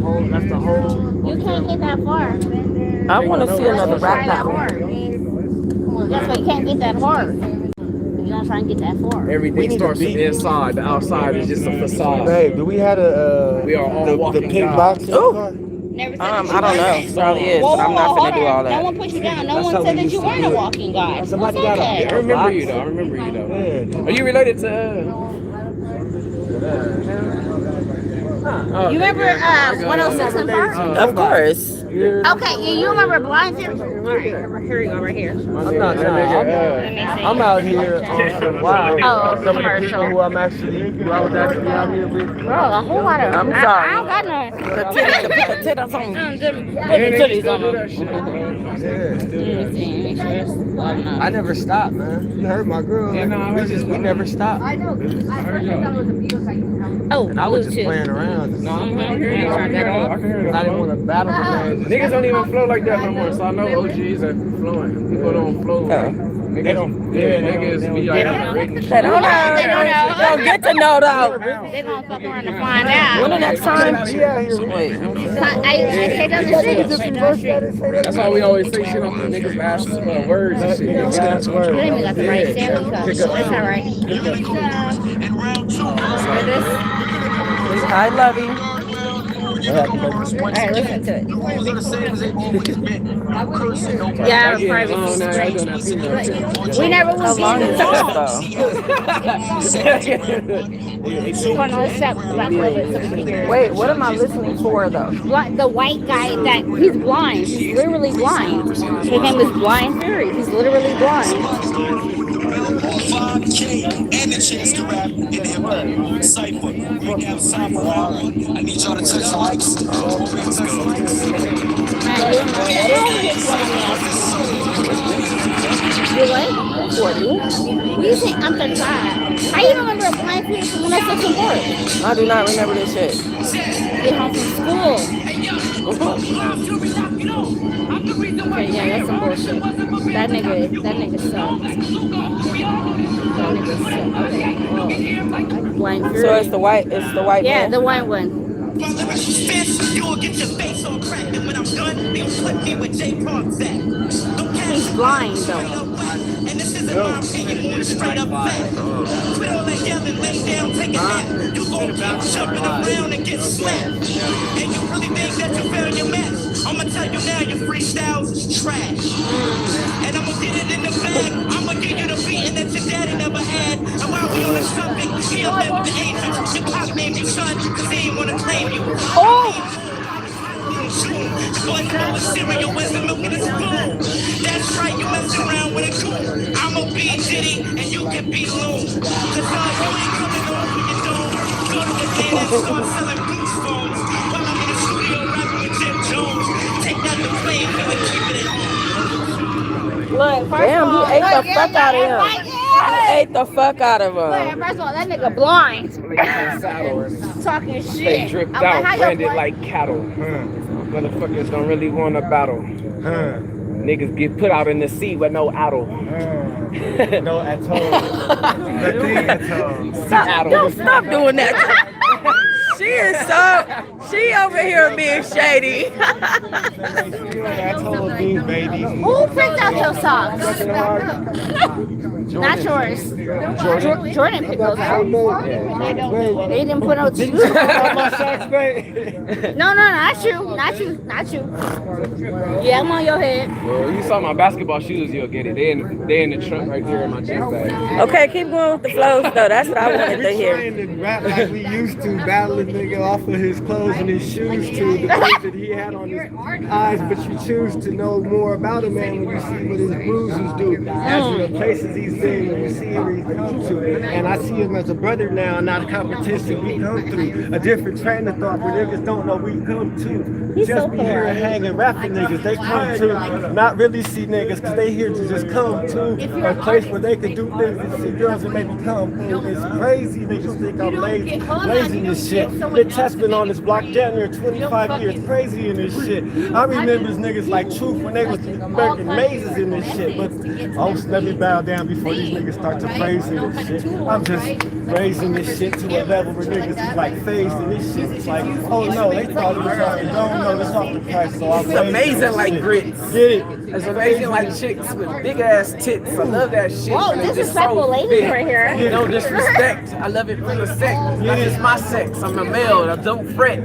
That's the whole. You can't get that far. I want to see another rap that battle. hard. That's why you can't get that hard. You're not trying to get that far. Everything starts from inside. The outside is just a facade. Babe, do we have We are all the walking pink gods. box? Ooh. Never said I that you don't know. weren't. Probably is, Whoa, but I'm not hold gonna do all on. No that. one pushed you down. No one said that you weren't a walking god. Somebody What's got a- okay? I remember you though. Are you related to? You remember 106 and Park? Of course. Okay, you remember Blind Theory? All right, here we go, right here. I'm not. I'm out here on some wild. Oh, Some of the commercial. people who I was actually out here with. Bro, a whole lot of. I'm I sorry. don't got none. The titties on. Put the titties on them. I never stopped, man. You heard my girl. Yeah, no, I heard we never stopped. Oh, And I was just Bluetooth. playing around. No, I can hear you. I can hear I didn't want to battle with them. Niggas don't even flow like that no more, so I know OGs are flowing. People don't flow. They don't. Niggas be like, They don't know. They don't know. They don't get to know though. They're gonna fuck around and find out. When the next time? Wait. I say those shit. that's why we always say shit on the niggas' asses for words and shit. You ain't even got the right sound cup. That's alright. I love you. Alright, listen to it. Yeah, private secret. We never was How long being is this involved. though? Hold on, let's stop back with it so we can hear it. Wait, what am I listening for though? The white guy that he's blind. He's literally blind. His name is Blind Fury. He's literally blind. 5K and the chance to rap in the hip hop cypher. Right now, cypher. I need y'all to touch the likes. You what? 40. What do you think? I'm 35. How you remember a Blind Fury from when I took some work? I do not remember this shit. Get home from school. Okay, yeah, that's some bullshit. That nigga sucks. That nigga sucks. Okay. Blind Fury. So it's the white Yeah, man. the white one. You'll get your face all cracked, and when I'm done, they'll put me with J. Park's at. He's blind though. And this isn't my opinion, straight up fact. Quit all that yelling, lay down, take a nap. You gon' keep jumping around and get slapped. And you really think that you found your match? I'ma tell you now, your freestyles is trash. And I'ma get it in the bag. I'ma give you the beating that your daddy never had. And while we on the subject, he up there with the agents. Your pop named you son, cause he ain't wanna claim you. Oh! Boy, call the cereal, where's the milk in the spoon? That's right, you messing around with a coon. I'ma be Diddy, and you can be Loon. Cause you ain't coming on when you don't. Go to the game and start selling boost phones. While I'm in the studio rapping with Jim Jones. Take out the plane, and keep it at home. Look, first Damn, of all, he ate the fuck out of him. Right, He ate the fuck out of Look, him. first of all, that nigga blind. Talking They shit. dripped I'm like, out, how your branded boy- like cattle. Motherfuckers don't really want a battle. Niggas get put out in the sea with no addle. No, at all. Nothing at all. Stop doing that. She over here being shady. That's all these babies. Who picked out your socks? Not yours. Jordan picked those out. They didn't put no shoes. No, not you. Yeah, I'm on your head. Well, you saw my basketball shoes, you'll get it. They in the trunk right there in my gym bag. Okay, keep going with the flows though. That's what I wanted to hear. Trying to rap like we used to, battling nigga off of his clothes and his shoes to the things that he had on his eyes, but you choose to know more about him, man, when you see what his bruises do, as the places he's been, when you see where he's come to. And I see him as a brother now, not a competition. We come through a different train of thought where niggas don't know we come to. Just be here and hanging rapping niggas. They come to not really see niggas because they here to just come to a place where they can do things and see girls and maybe come through. It's crazy niggas think I'm lazy and this shit. Been testing on this block damn near 25 years. Crazy in this shit. I remember niggas like Truh when they was making mazes in this shit. But oh, let me bow down before these niggas start to praise this shit. I'm just raising this shit to a level where niggas is like phased in this shit. It's like, oh no, they thought it was off the dome. No, it's off the price. So I'm It's amazing like grits. Get it. It's amazing like chicks with big ass tits. I love that shit. Whoa, It's just disrespectful so ladies big. right here. No disrespect. I love it for the sex. Not just my sex. I'm a male. I don't fret.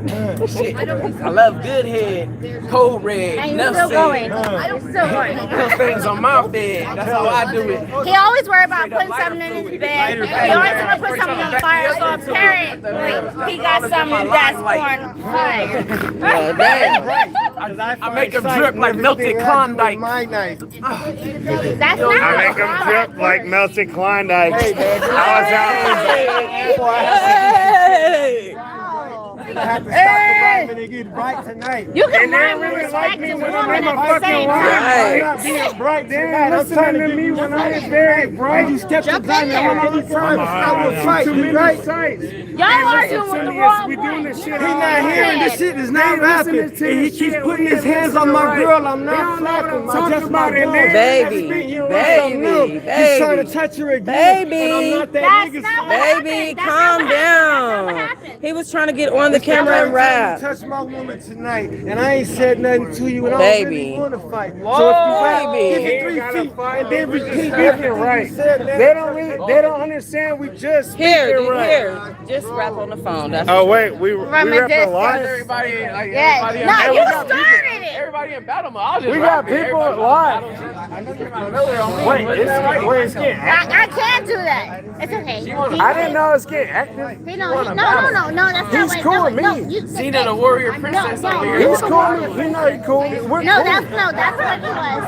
Shit. I love good head, cold red, And you're still going. You're still going. Those things on my bed. That's how I do it. He always worried about putting something in his bed. He always want to put something on fire. So apparently, he got something that's on fire. I make them drip like melted Klondike. My night. That's I not. make them drip like melted Klondike. Hey, man. I was out. Hey! I have to stop the rhyming and get bright tonight. You can And they rhyme with really respect like me and when woman I'm in at my the fucking same line. time. I'm not being bright tonight. I'm trying to me get when I was very bright. You stepped Jump in time in and there. I'm on the time. I will fight you, right? Y'all arguing with the wrong We doing one. this shit He's not hearing this shit. Is not rapping. And he keeps putting his hands on my girl. I'm not flapping. I just my girl. Baby, baby, He's trying to baby, touch her again. baby. And I'm not that That's nigga. not what baby, happened. That's calm not what happened. That's not what down. happened. He was trying to get on the camera and rap. Touch my woman tonight, and I ain't said nothing to you, and I don't really Baby. want to fight. So if you rap, Baby. give it 3 feet, and then repeat Speaking everything right. you said. They don't understand. We just speaking right. Here, just rap on the phone. That's Oh wait, we Remember rapping this? live. Everybody, like, Yeah. everybody in No, battle. you started it. Everybody in battle mode. I'll just We rap got it. people Everybody- live. Wait, it's getting active. I can't do that. It's okay. I didn't know it's getting active. No, that's not He's what. cool no, with me. No, you, Cena the warrior princess No, over no. here. He's cool. He know he cool. We're No, cool. that's what he was.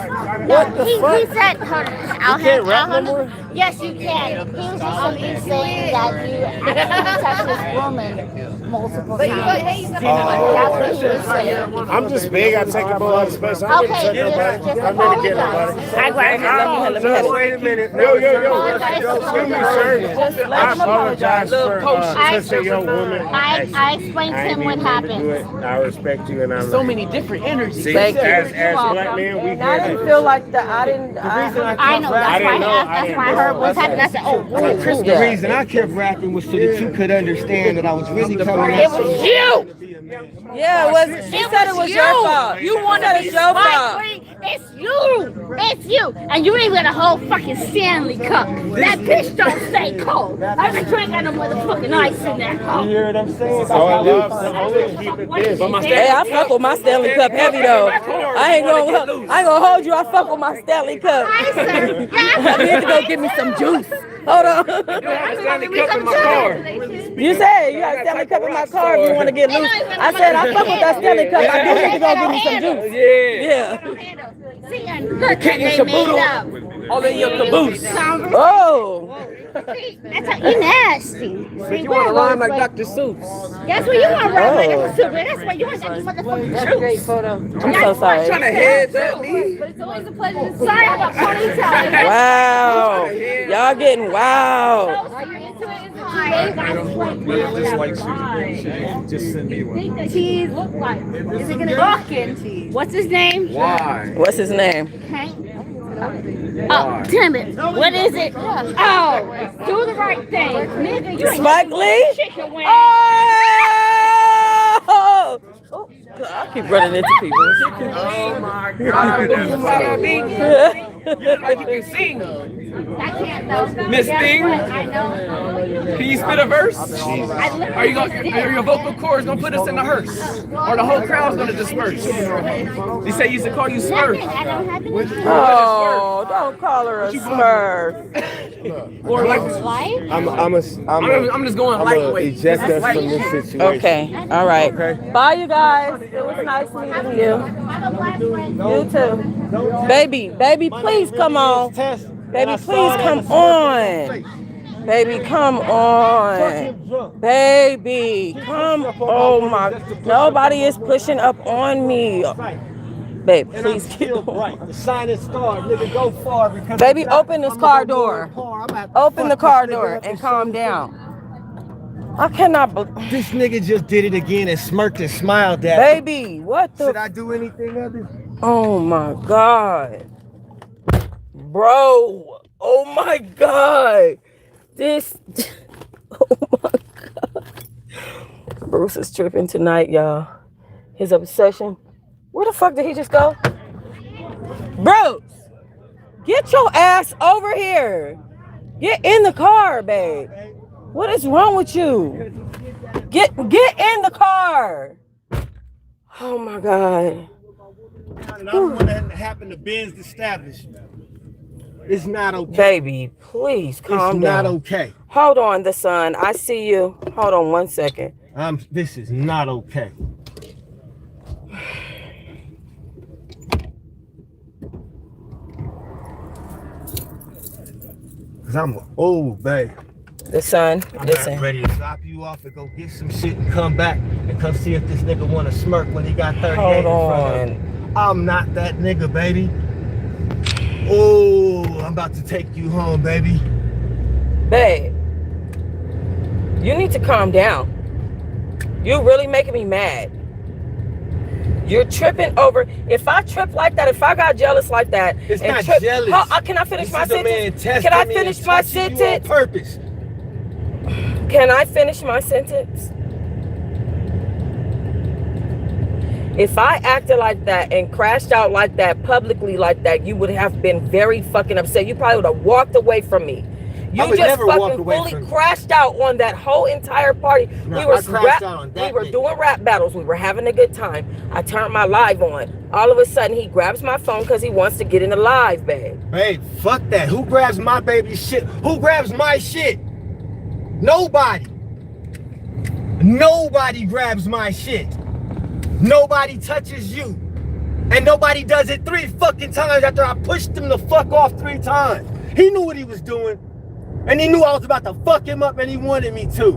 What the he fuck? said, hold on, I'll can't have, rap I'll no have, yes, you can. He was just simply saying that you actually touched this woman multiple times. That's what he was saying. I'm just big. I take up a lot of space. I don't Okay, really touch just nobody. I'm gonna get apologize. nobody. I grabbed Let me Wait a minute. Yo. Excuse me, sir. I apologize for touching your woman. I explained to him what happened. I respect you and I So many different energies. See, Thank you. as black men, we And I get didn't it. feel like that. I didn't. I know, that's why I asked, that's why I heard what's happening. I said, oh, ooh. The reason I kept rapping was so that you could understand that I was really coming It was you. Yeah, it was. She said it was your fault. You wanted it was your fault. It's you. It's you. And you ain't got a whole fucking Stanley cup. That bitch don't stay cold. I bet you ain't got no motherfucking ice in that cup. You hear what I'm saying? So I love to only keep it this. Hey, I fuck with my Stanley Cup heavy though. I ain't gonna hold you. I fuck with my Stanley Cup. I said, I need to go get me some juice. Hold on. Stanley Cup in my car. You said you got a Stanley Cup in my car if you want to get loose. I said I fuck with that Stanley Cup. I do need to go get me some juice. Yeah. see, and look, King they and made up. Shaboodle. All in your caboose. Oh. See, that's how you nasty. But you want to rhyme like Dr. Seuss. That's what you want to rhyme like. That's why you want that motherfucking Great photo. I'm so sorry. Trying to head that me. It's always a pleasure to see you. Sorry, I got ponytail. Wow. Y'all getting wild. Just send me one. Cheese look like. Is it gonna walk in? What's his name? Why? What's his name? Hank. Oh, damn it. What is it? Oh, do the right thing. Nigga, you ain't Spike Lee? chicken wing. Oh! Oh, I keep running into people. Oh my God. Like you can sing. I can't though. Miss Thing? I know. Can you spit a verse? Are your vocal cords gonna put us in the hearse? Or the whole crowd's gonna disperse? They say used to call you Smurf. I don't have any. Oh, don't call her a Smurf. Or like, Why? I'm just going lightweight. Eject us from this situation. Okay, all right. Bye, you guys. It was nice meeting you. You too. Baby, please come on. Baby, please come on. Baby, come on. Baby, come. Oh my. Nobody is pushing up on me. Babe, please keep Right. The sign is star. Nigga, go far because Baby, open this car door. Open the car door and calm down. I cannot This nigga just did it again and smirked and smiled at me. Baby, what the? Should I do anything other? Oh my God. Bro. Oh my God. This. Oh my God. Bruce is tripping tonight, y'all. His obsession. Where the fuck did he just go? Bruce. Get your ass over here. Get in the car, babe. What is wrong with you? Get in the car. Oh my God. And I don't want that to happen to Ben's establishment. It's not okay. Baby, please calm down. It's not okay. Hold on, the son. I see you. Hold on 1 second. This is not okay. Cause I'm old, babe. The son, listen. I'm ready to drop you off and go get some shit and come back and come see if this nigga want to smirk when he got 38 Hold in front of him. I'm not that nigga, baby. Oh, I'm about to take you home, baby. Babe, you need to calm down. You're really making me mad. You're tripping over. If I trip like that, if I got jealous like that, it's and not trip, jealous. Can I finish my sentence? Can I finish my sentence? On purpose. Can I finish my sentence? If I acted like that and crashed out like that, publicly like that, you would have been very fucking upset. You probably would have walked away from me. You just fucking fully crashed out on that whole entire party. No, we were doing rap battles. We were having a good time. I turned my live on. All of a sudden, he grabs my phone because he wants to get in the live, babe. Babe, fuck that. Who grabs my baby's shit? Who grabs my shit? Nobody. Nobody grabs my shit. Nobody touches you. And nobody does it 3 fucking times after I pushed him the fuck off 3 times. He knew what he was doing. And he knew I was about to fuck him up and he wanted me to.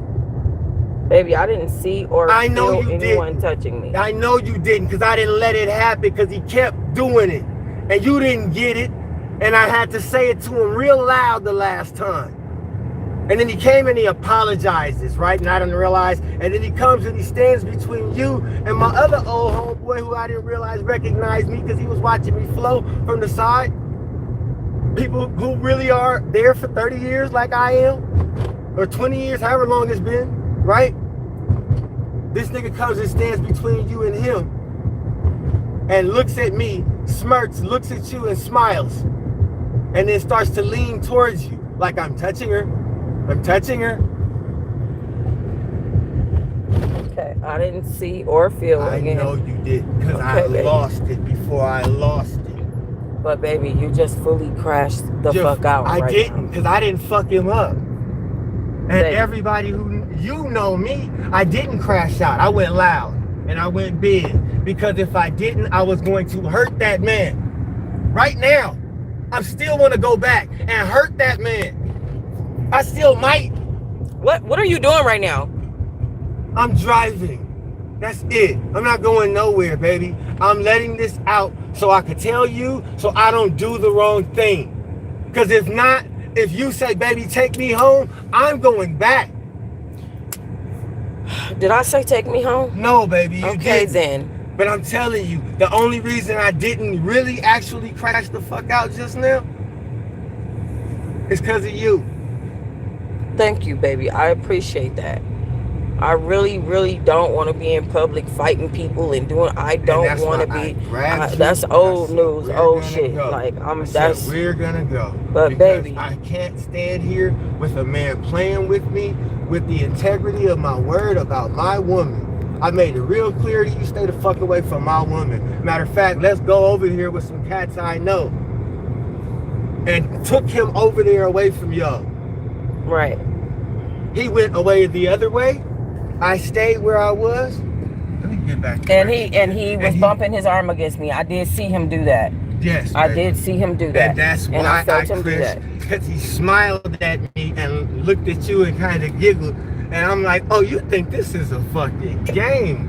Baby, I didn't see or feel anyone touching me. I know you didn't because I didn't let it happen because he kept doing it. And you didn't get it. And I had to say it to him real loud the last time. And then he came and he apologizes, right? And I didn't realize. And then he comes and he stands between you and my other old homeboy who I didn't realize recognized me because he was watching me flow from the side. People who really are there for 30 years like I am, or 20 years, however long it's been, right? This nigga comes and stands between you and him and looks at me, smirks, looks at you and smiles, and then starts to lean towards you like I'm touching her. I'm touching her. Okay, I didn't see or feel it again. I know you did because I lost it before I lost it. But baby, you just fully crashed the fuck out. I didn't, because I didn't fuck him up. And everybody who you know me, I didn't crash out. I went loud and I went big because if I didn't, I was going to hurt that man. Right now, I still want to go back and hurt that man. I still might. What are you doing right now? I'm driving. That's it. I'm not going nowhere, baby. I'm letting this out so I can tell you so I don't do the wrong thing. Because if not, if you say, baby, take me home, I'm going back. Did I say take me home? No, baby, you okay, didn't. then. But I'm telling you, the only reason I didn't really actually crash the fuck out just now is because of you. Thank you, baby. I appreciate that. I really, really don't want to be in public fighting people and doing. I don't want to be. That's old news, old shit. Go. Like that's we're gonna go. But baby, I can't stand here with a man playing with me with the integrity of my word about my woman. I made it real clear to you, stay the fuck away from my woman. Matter of fact, let's go over here with some cats I know. And took him over there away from y'all. Right. He went away the other way. I stayed where I was. Let me get back. And he was bumping his arm against me. I did see him do that. Yes, I did see him do that. And that's why I felt him do that. Because he smiled at me and looked at you and kind of giggled. And I'm like, oh, you think this is a fucking game?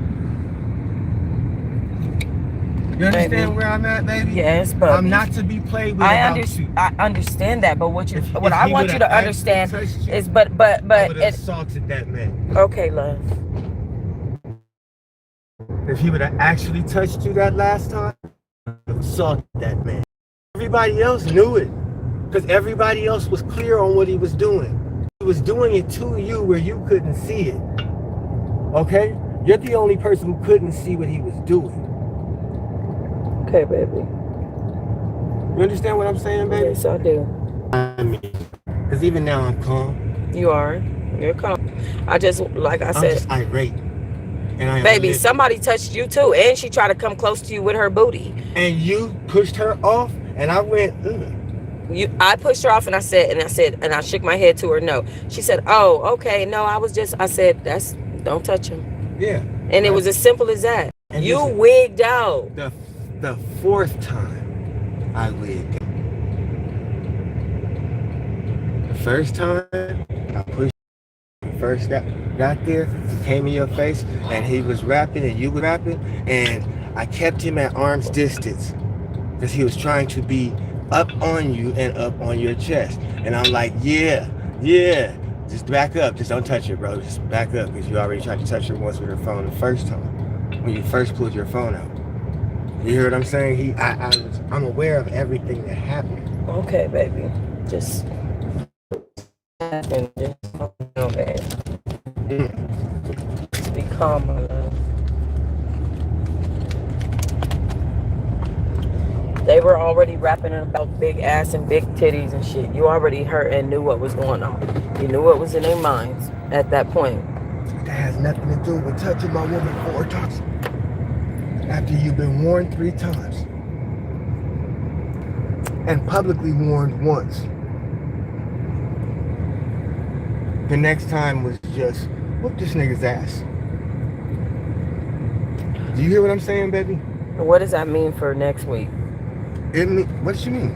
You understand Baby. where I'm at, baby? Yes, but I'm not to be played with. I I understand that, but what If I he want you would've to actually understand touched you, is, but I would have assaulted that man. okay, love. If he would have actually touched you that last time, I would have assaulted that man. Everybody else knew it, because everybody else was clear on what he was doing. He was doing it to you where you couldn't see it. Okay? You're the only person who couldn't see what he was doing. Okay, baby. You understand what I'm saying, baby? Yes, I do. I mean, because even now I'm calm. You are. You're calm. I just, like I I'm said, just irate. And I am baby, livid. somebody touched you too, and she tried to come close to you with her booty. And you pushed her off, and I went, I pushed her off, and I said, I shook my head to her. No, she said, "Oh, okay, no, I said, don't touch him." Yeah. And it was as simple as that. And you listen, wigged out. The fourth time, I wigged. The first time, I pushed. First got there, he came in your face, and he was rapping, and you were rapping, and I kept him at arm's distance because he was trying to be up on you and up on your chest. And I'm like, yeah, just back up, just don't touch her, bro. Just back up, because you already tried to touch her once with her phone the first time when you first pulled your phone out. You hear what I'm saying? I'm aware of everything that happened. Okay, baby, just okay. Just be calm, my love. They were already rapping about big ass and big titties and shit. You already heard and knew what was going on. You knew what was in their minds at that point. That has nothing to do with touching my woman 4 times. After you've been warned 3 times. And publicly warned once. The next time was just, whoop this nigga's ass. Do you hear what I'm saying, baby? What does that mean for next week? What does you mean?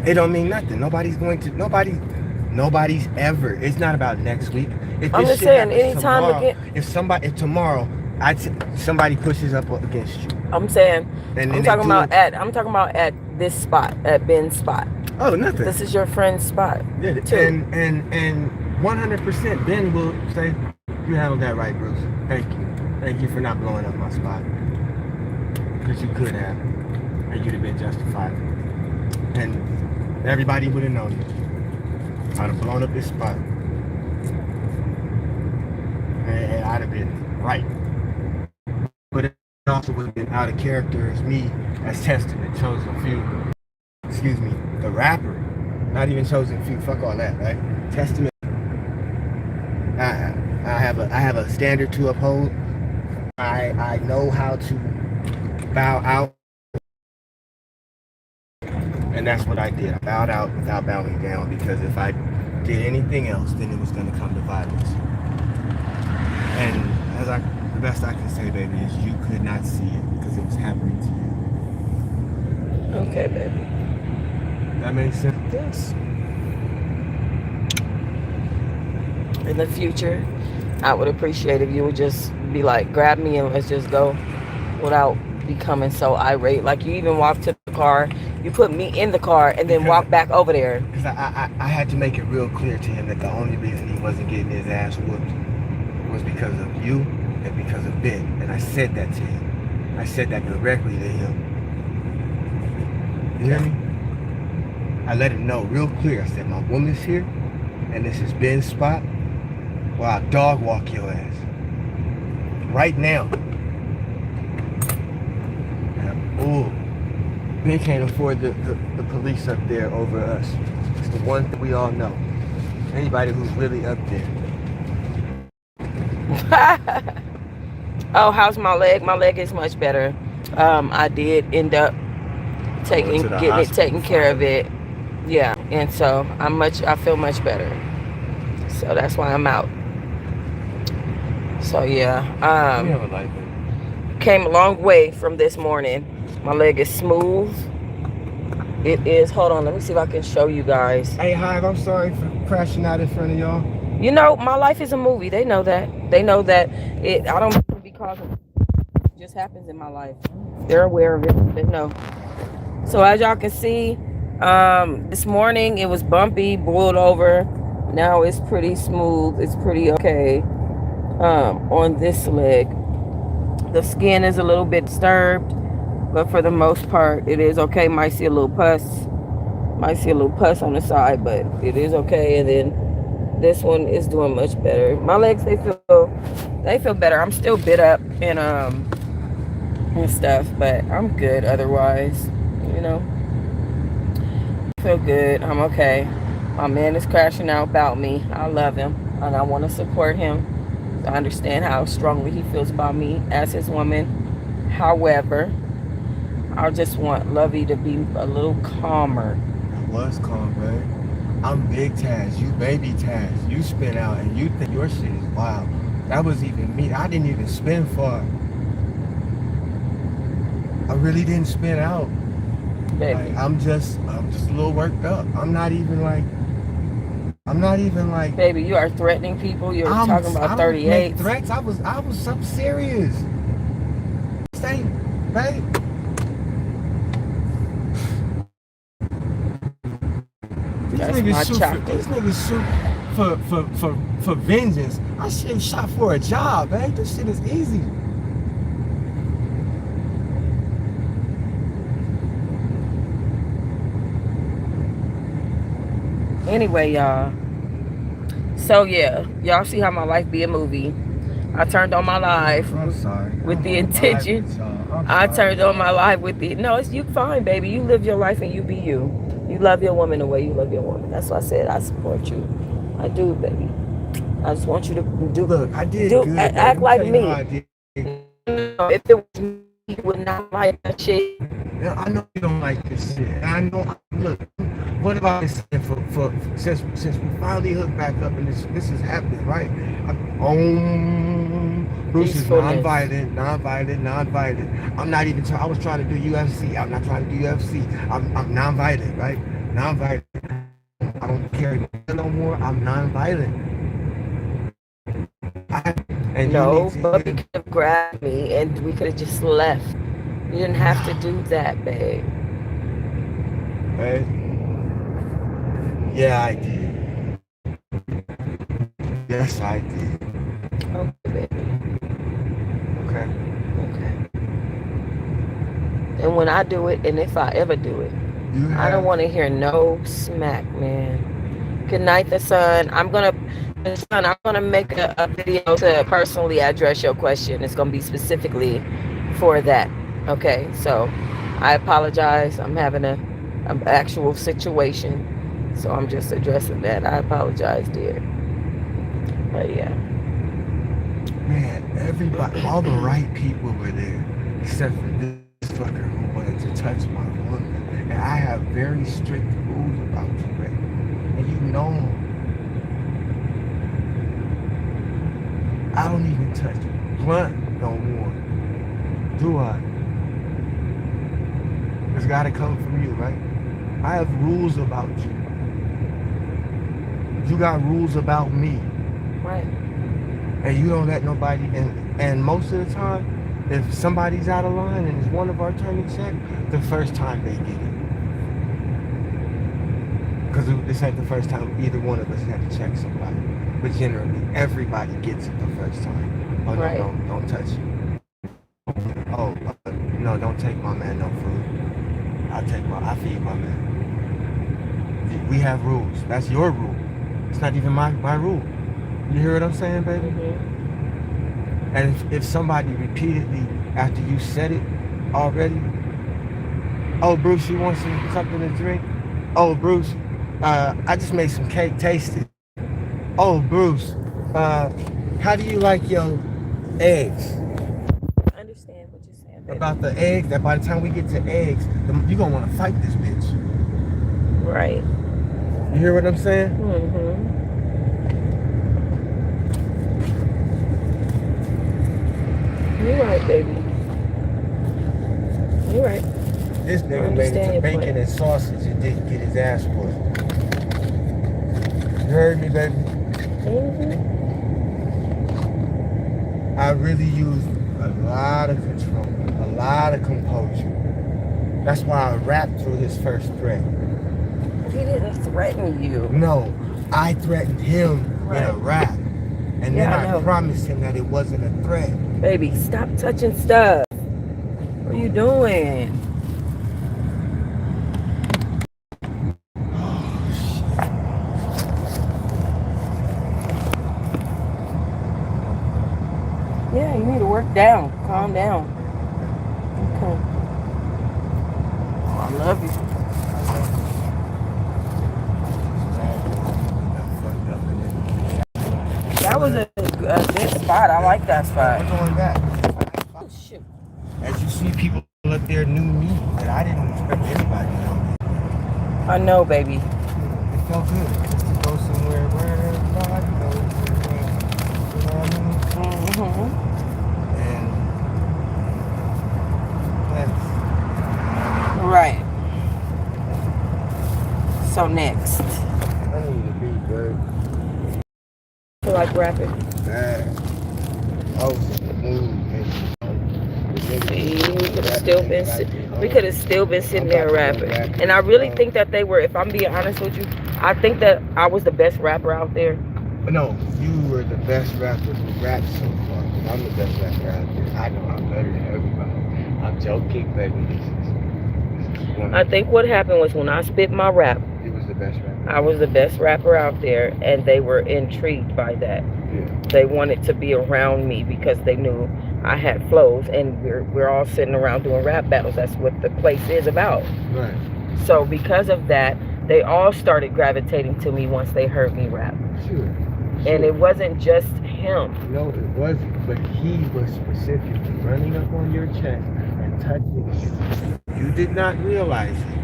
It don't mean nothing. Nobody's ever. It's not about next week. I'm just saying, anytime tomorrow, again. If tomorrow, somebody pushes up against you. I'm saying, And I'm talking about at this spot, at Ben's spot. Oh, nothing. This is your friend's spot. Yeah, too. And 100% Ben will say, you handled that right, Bruce. Thank you. Thank you for not blowing up my spot. Because you could have. And you'd have been justified. And everybody would have known you. I'd have blown up this spot. And I'd have been right. But it also would have been out of character as me, as Testament, chosen few. Excuse me, the rapper. Not even chosen few. Fuck all that, right? Testament. I have a standard to uphold. I know how to bow out. And that's what I did. I bowed out without bowing down, because if I did anything else, then it was going to come to violence. And the best I can say, baby, is you could not see it because it was happening to you. Okay, baby. That makes sense? Yes. In the future, I would appreciate if you would just be like, grab me and let's just go, without becoming so irate. Like, you even walk to the car, you put me in the car, and then walk back over there. Because I had to make it real clear to him that the only reason he wasn't getting his ass whooped was because of you and because of Ben. And I said that to him. I said that directly to him. You hear me? I let him know real clear. I said, my woman's here, and this is Ben's spot. Well, I'll dog walk your ass. Right now. Oh, Ben can't afford the police up there over us. It's the one that we all know. Anybody who's really up there. Oh, how's my leg? My leg is much better. I did end up getting it taken care of it. Yeah, and so I feel much better. So that's why I'm out. So yeah, came a long way from this morning. My leg is smooth. It is. Hold on, let me see if I can show you guys. Hey, Hive, I'm sorry for crashing out in front of y'all. You know, my life is a movie. They know that. They know that I don't be causing. just happens in my life. They're aware of it. They know. So as y'all can see, this morning it was bumpy, boiled over. Now it's pretty smooth. It's pretty okay. On this leg, the skin is a little bit disturbed, but for the most part, it is okay. Might see a little pus. Might see a little pus on the side, but it is okay. And then this one is doing much better. My legs, they feel better. I'm still bit up and stuff, but I'm good otherwise, you know. I feel good. I'm okay. My man is crashing out about me. I love him and I want to support him. I understand how strongly he feels about me as his woman. However, I just want Lovey to be a little calmer. I was calm, babe. I'm big Taz, you baby Taz. You spin out and you think your shit is wild. That was even me. I didn't even spin far. I really didn't spin out. Baby. Like, I'm just a little worked up. I'm not even like. Baby, you are threatening people. You're talking about 38. Threats. I was something serious. Stay, babe. These niggas shoot for vengeance. I shoot shot for a job, man. This shit is easy. Anyway, y'all. So yeah, y'all see how my life be a movie. I turned on my live with the intention. I turned on my live with the it's you fine, baby. You live your life and you be you. You love your woman the way you love your woman. That's why I said I support you. I do, baby. I just want you to do. Look, I did good. Act like me. If it was me, you would not like that shit. Yeah, I know you don't like this shit. I know. Look, what about this? Since we finally hooked back up and this is happening, right? Bruce is non-violent. I'm not even trying. I was trying to do UFC. I'm not trying to do UFC. I'm non-violent, right? Non-violent. I don't carry no more. I'm non-violent. But you could have grabbed me and we could have just left. You didn't have to do that, babe. Babe? Yeah, I did. Yes, I did. Okay, baby. Okay. And when I do it, and if I ever do it, I don't want to hear no smack, man. Good night, the sun. I'm gonna make a video to personally address your question. It's gonna be specifically for that. Okay, so I apologize. I'm having an actual situation, so I'm just addressing that. I apologize, dear. But yeah. Man, everybody, all the right people were there, except for this fucker who wanted to touch my woman. And I have very strict rules about you, baby. And you know them. I don't even touch blunt no more. Do I? It's gotta come from you, right? I have rules about you. You got rules about me. Right. And you don't let nobody in. And most of the time, if somebody's out of line and it's one of our turn to check, the first time they get it. Because this ain't the first time either one of us had to check somebody. But generally, everybody gets it the first time. Oh, right. No, don't touch it. Oh, no, don't take my man no food. I feed my man. We have rules. That's your rule. It's not even my rule. You hear what I'm saying, baby? Mm-hmm. And if somebody repeatedly, after you said it already, oh, Bruce, you want something to drink? Oh, Bruce, I just made some cake, taste it. Oh, Bruce, how do you like your eggs? I understand what you're saying, baby. About the eggs, that by the time we get to eggs, you're going to want to fight this bitch. Right. You hear what I'm saying? Mm-hmm. You're right, baby. You're right. This nigga made it to bacon and sausage and didn't get his ass whooped. You heard me, baby? Mm-hmm. I really use a lot of control, a lot of composure. That's why I rapped through his first threat. He didn't threaten you. No, I threatened him in a rap. And then I promised him that it wasn't a threat. Baby, stop touching stuff. What are you doing? Yeah, you need to work down. Calm down. Okay. Oh, I love you. That was a good spot. I like that spot. We're going back. Oh, shoot. As you see, people up there knew me, but I didn't expect anybody to know me. I know, baby. It felt good just to go somewhere where everybody knows. You know what I mean? Mm-hmm. And Right. So next. I need to be good. Feel like rapping. Bad. I was in the mood, man. See, we could have still been sitting there rapping. And I really think that they were, if I'm being honest with you, I think that I was the best rapper out there. No, you were the best rapper who rapped so far. I'm the best rapper out there. I know I'm better than everybody. I'm joking, baby. I think what happened was when I spit my rap, He was the best rapper. I was the best rapper out there, and they were intrigued by that. Yeah. They wanted to be around me because they knew I had flows, and we're all sitting around doing rap battles. That's what the place is about. Right. So because of that, they all started gravitating to me once they heard me rap. Sure. And it wasn't just him. No, it wasn't. But he was specifically running up on your chest and touching you. You did not realize it.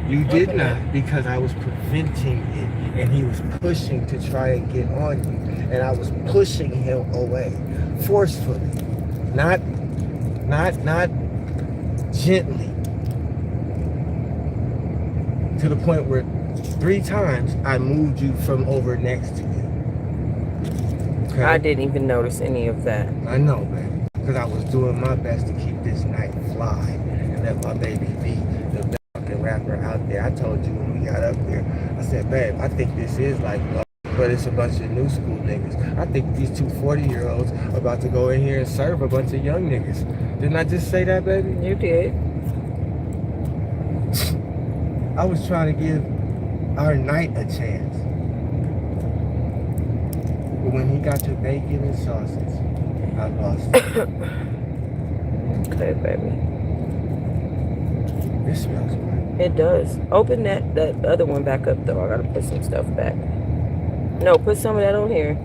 You did not, because I was preventing it, and he was pushing to try and get on you, and I was pushing him away forcefully, not gently, to the point where 3 times I moved you from over next to you. Okay? I didn't even notice any of that. I know, baby, because I was doing my best to keep this night fly and let my baby be the best fucking rapper out there. I told you when we got up there, I said, babe, I think this is like love, but it's a bunch of new school niggas. I think these 2 40-year-olds are about to go in here and serve a bunch of young niggas. Didn't I just say that, baby? You did. I was trying to give our night a chance. But when he got to bacon and sausage, I lost it. Okay, baby. This smells good. It does. Open that other one back up, though. I gotta put some stuff back. No, put some of that on here.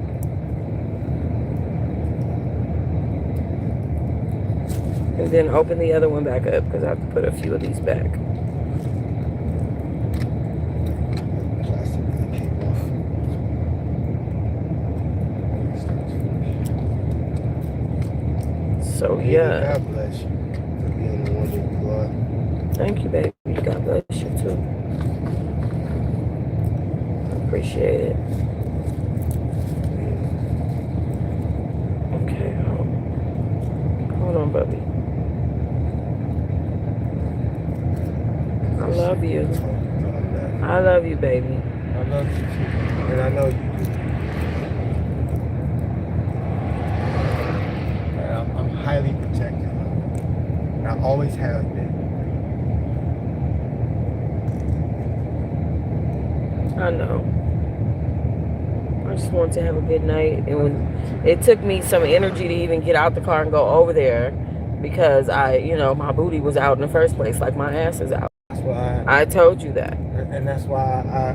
And then open the other one back up, because I have to put a few of these back. Plastic that came off. So, Baby, yeah. God bless you for being the one that you are. Thank you, baby. God bless you, too. I appreciate it. Okay, hold on, baby. I love you. I love you, baby. I love you too. And I know you do. I'm highly protective. And I always have been. I know. I just want to have a good night. And when it took me some energy to even get out the car and go over there, because my booty was out in the first place, like my ass is out. That's why I told you that. and that's why I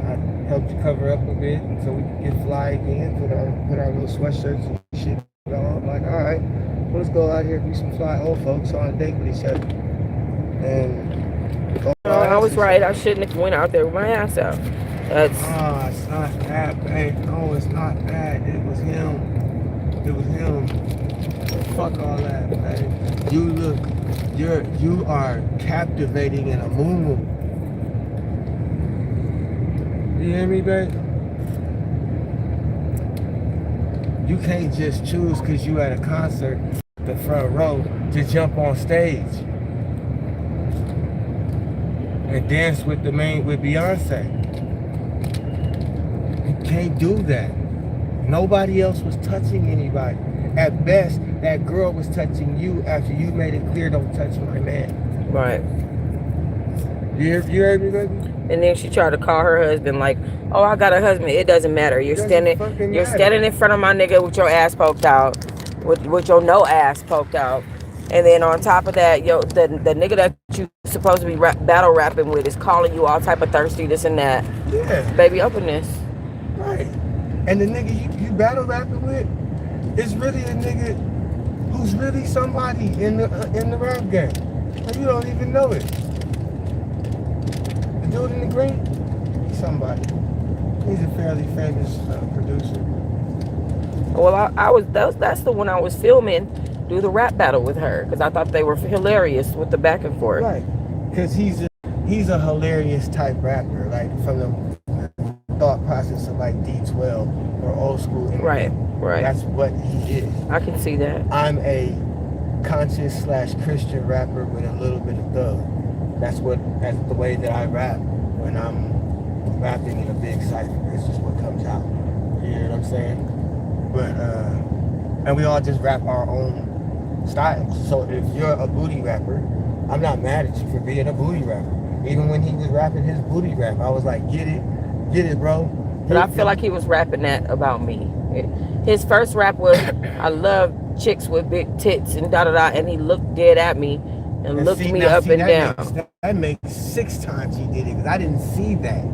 helped you cover up a bit so we could get fly again, put our little sweatshirts and shit on. I'm like, all right, let's go out here and be some fly old folks on a date with each other. And I was right. I shouldn't have went out there with my ass out. That's it's not that, babe. No, it's not that. It was him. It was him. Fuck all that, babe. You are captivating in a moo-moo. You hear me, babe? You can't just choose because you at a concert the front row to jump on stage and dance with Beyonce. You can't do that. Nobody else was touching anybody. At best, that girl was touching you after you made it clear, don't touch my man. Right. You heard me, baby? And then she tried to call her husband like, "Oh, I got a husband." It doesn't matter. You're standing in front of my nigga with your ass poked out, with your no ass poked out, and then on top of that, the nigga that you supposed to be battle rapping with is calling you all type of thirsty, this and that. Yeah. Baby, open this. Right. And the nigga you battle rapping with is really a nigga who's really somebody in the rap game, and you don't even know it. The dude in the green, he's somebody. He's a fairly famous producer. Well, that's the one I was filming, do the rap battle with her, because I thought they were hilarious with the back and forth. Right, because he's a hilarious type rapper, like from the thought process of like D12 or old school. Right. That's what he is. I can see that. I'm a conscious / Christian rapper with a little bit of thug. That's the way that I rap when I'm rapping in a big cipher. It's just what comes out. You know what I'm saying? But and we all just rap our own styles. So if you're a booty rapper, I'm not mad at you for being a booty rapper. Even when he was rapping his booty rap, I was like, get it, bro. But I feel like he was rapping that about me. His first rap was, "I love chicks with big tits and da-da-da," and he looked dead at me and looked me up and down. That makes 6 times he did it, because I didn't see that.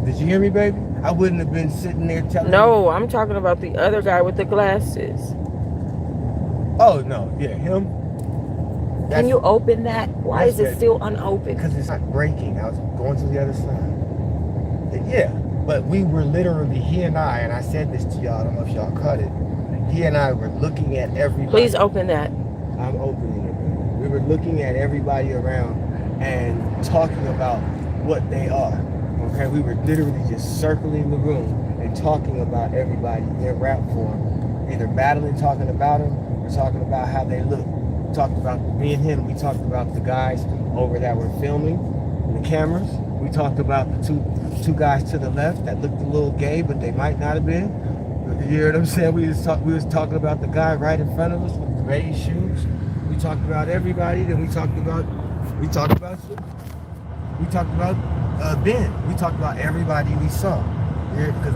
Did you hear me, baby? I wouldn't have been sitting there telling No, I'm talking about the other guy with the glasses. Oh, no. Yeah, him. Can you open that? Why is it still unopened? Because it's not breaking. I was going to the other side. Yeah, but we were literally, he and I said this to y'all, I don't know if y'all caught it. He and I were looking at everybody. Please open that. I'm opening it. We were looking at everybody around and talking about what they are. Okay, we were literally just circling the room and talking about everybody in rap form, either battling, talking about them, or talking about how they look. We talked about me and him. We talked about the guys over that were filming the cameras. We talked about the two guys to the left that looked a little gay, but they might not have been. You hear what I'm saying? We was talking about the guy right in front of us with the beige shoes. We talked about everybody. Then we talked about Ben. We talked about everybody we saw. Because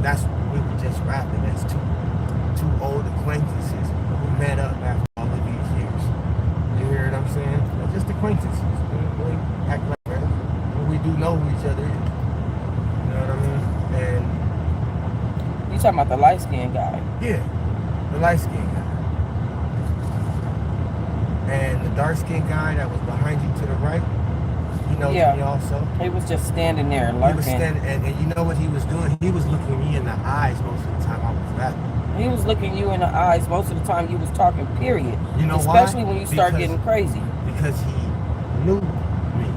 we were just rapping as two old acquaintances who met up after all of these years. You hear what I'm saying? Just acquaintances. We act like friends, but we do know who each other is. You know what I mean? And You talking about the light skinned guy? yeah, the light skinned guy. And the dark skinned guy that was behind you to the right, he knows me also. He was just standing there lurking. He was standing, and you know what he was doing? He was looking me in the eyes most of the time I was rapping. He was looking you in the eyes most of the time you was talking, period. You know why? Especially when you start getting crazy. Because he knew me.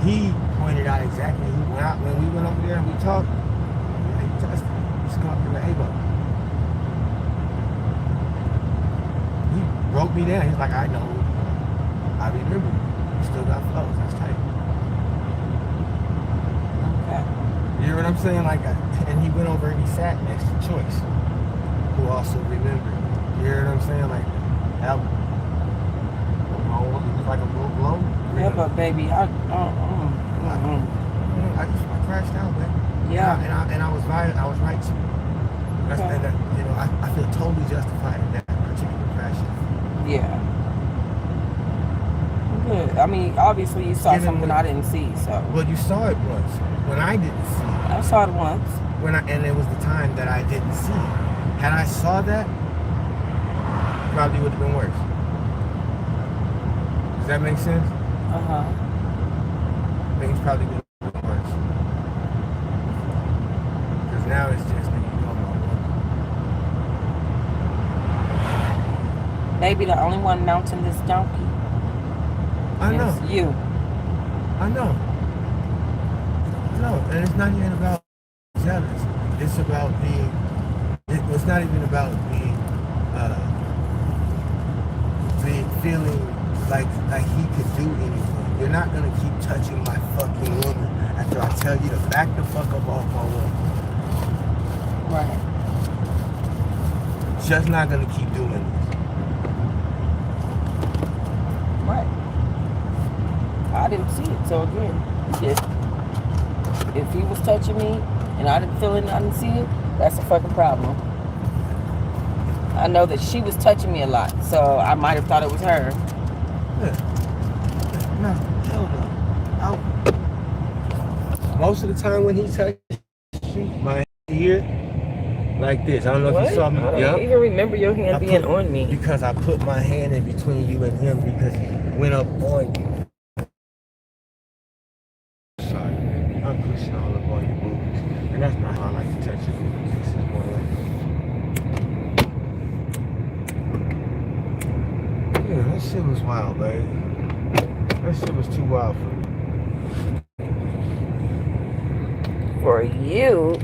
He pointed out exactly when we went over there and we talked. He touched me. He's talking to Ava. He broke me down. He's like, I know. I remember. You still got flows. That's tight. Okay. You hear what I'm saying? And he went over and he sat next to Choice, who also remembered. You hear what I'm saying? Like that. It was like a little blow. Yeah, but baby, I crashed out, man. Yeah. And I was right. I was right too. That's, Okay. and I feel totally justified in that particular crash. Yeah. Good. I mean, obviously you saw something I didn't see, so. Well, you saw it once when I didn't see it. I saw it once. And it was the time that I didn't see it. Had I saw that, probably would have been worse. Does that make sense? Uh-huh. Things probably would have been worse. Because now it's just like you know Maybe the only one mounting this donkey I know. is you. I know. No, and it's not even about jealous. It's about being. It's not even about being feeling like he could do anything. You're not gonna keep touching my fucking woman after I tell you to back the fuck up off my woman. Right. Just not gonna keep doing this. Right. I didn't see it, so again, if he was touching me and I didn't feel it and I didn't see it, that's a fucking problem. I know that she was touching me a lot, so I might have thought it was her. Yeah. No, hell no. Most of the time when he touches me, my hand here, like this. I don't know if you saw me. I don't even remember your hand being on me. Because I put my hand in between you and him because he went up on you. Sorry, I'm pushing all up on your boobies. And that's not how I like to touch your boobies. This is more like... Yeah, that shit was wild, baby. That shit was too wild for me. For you?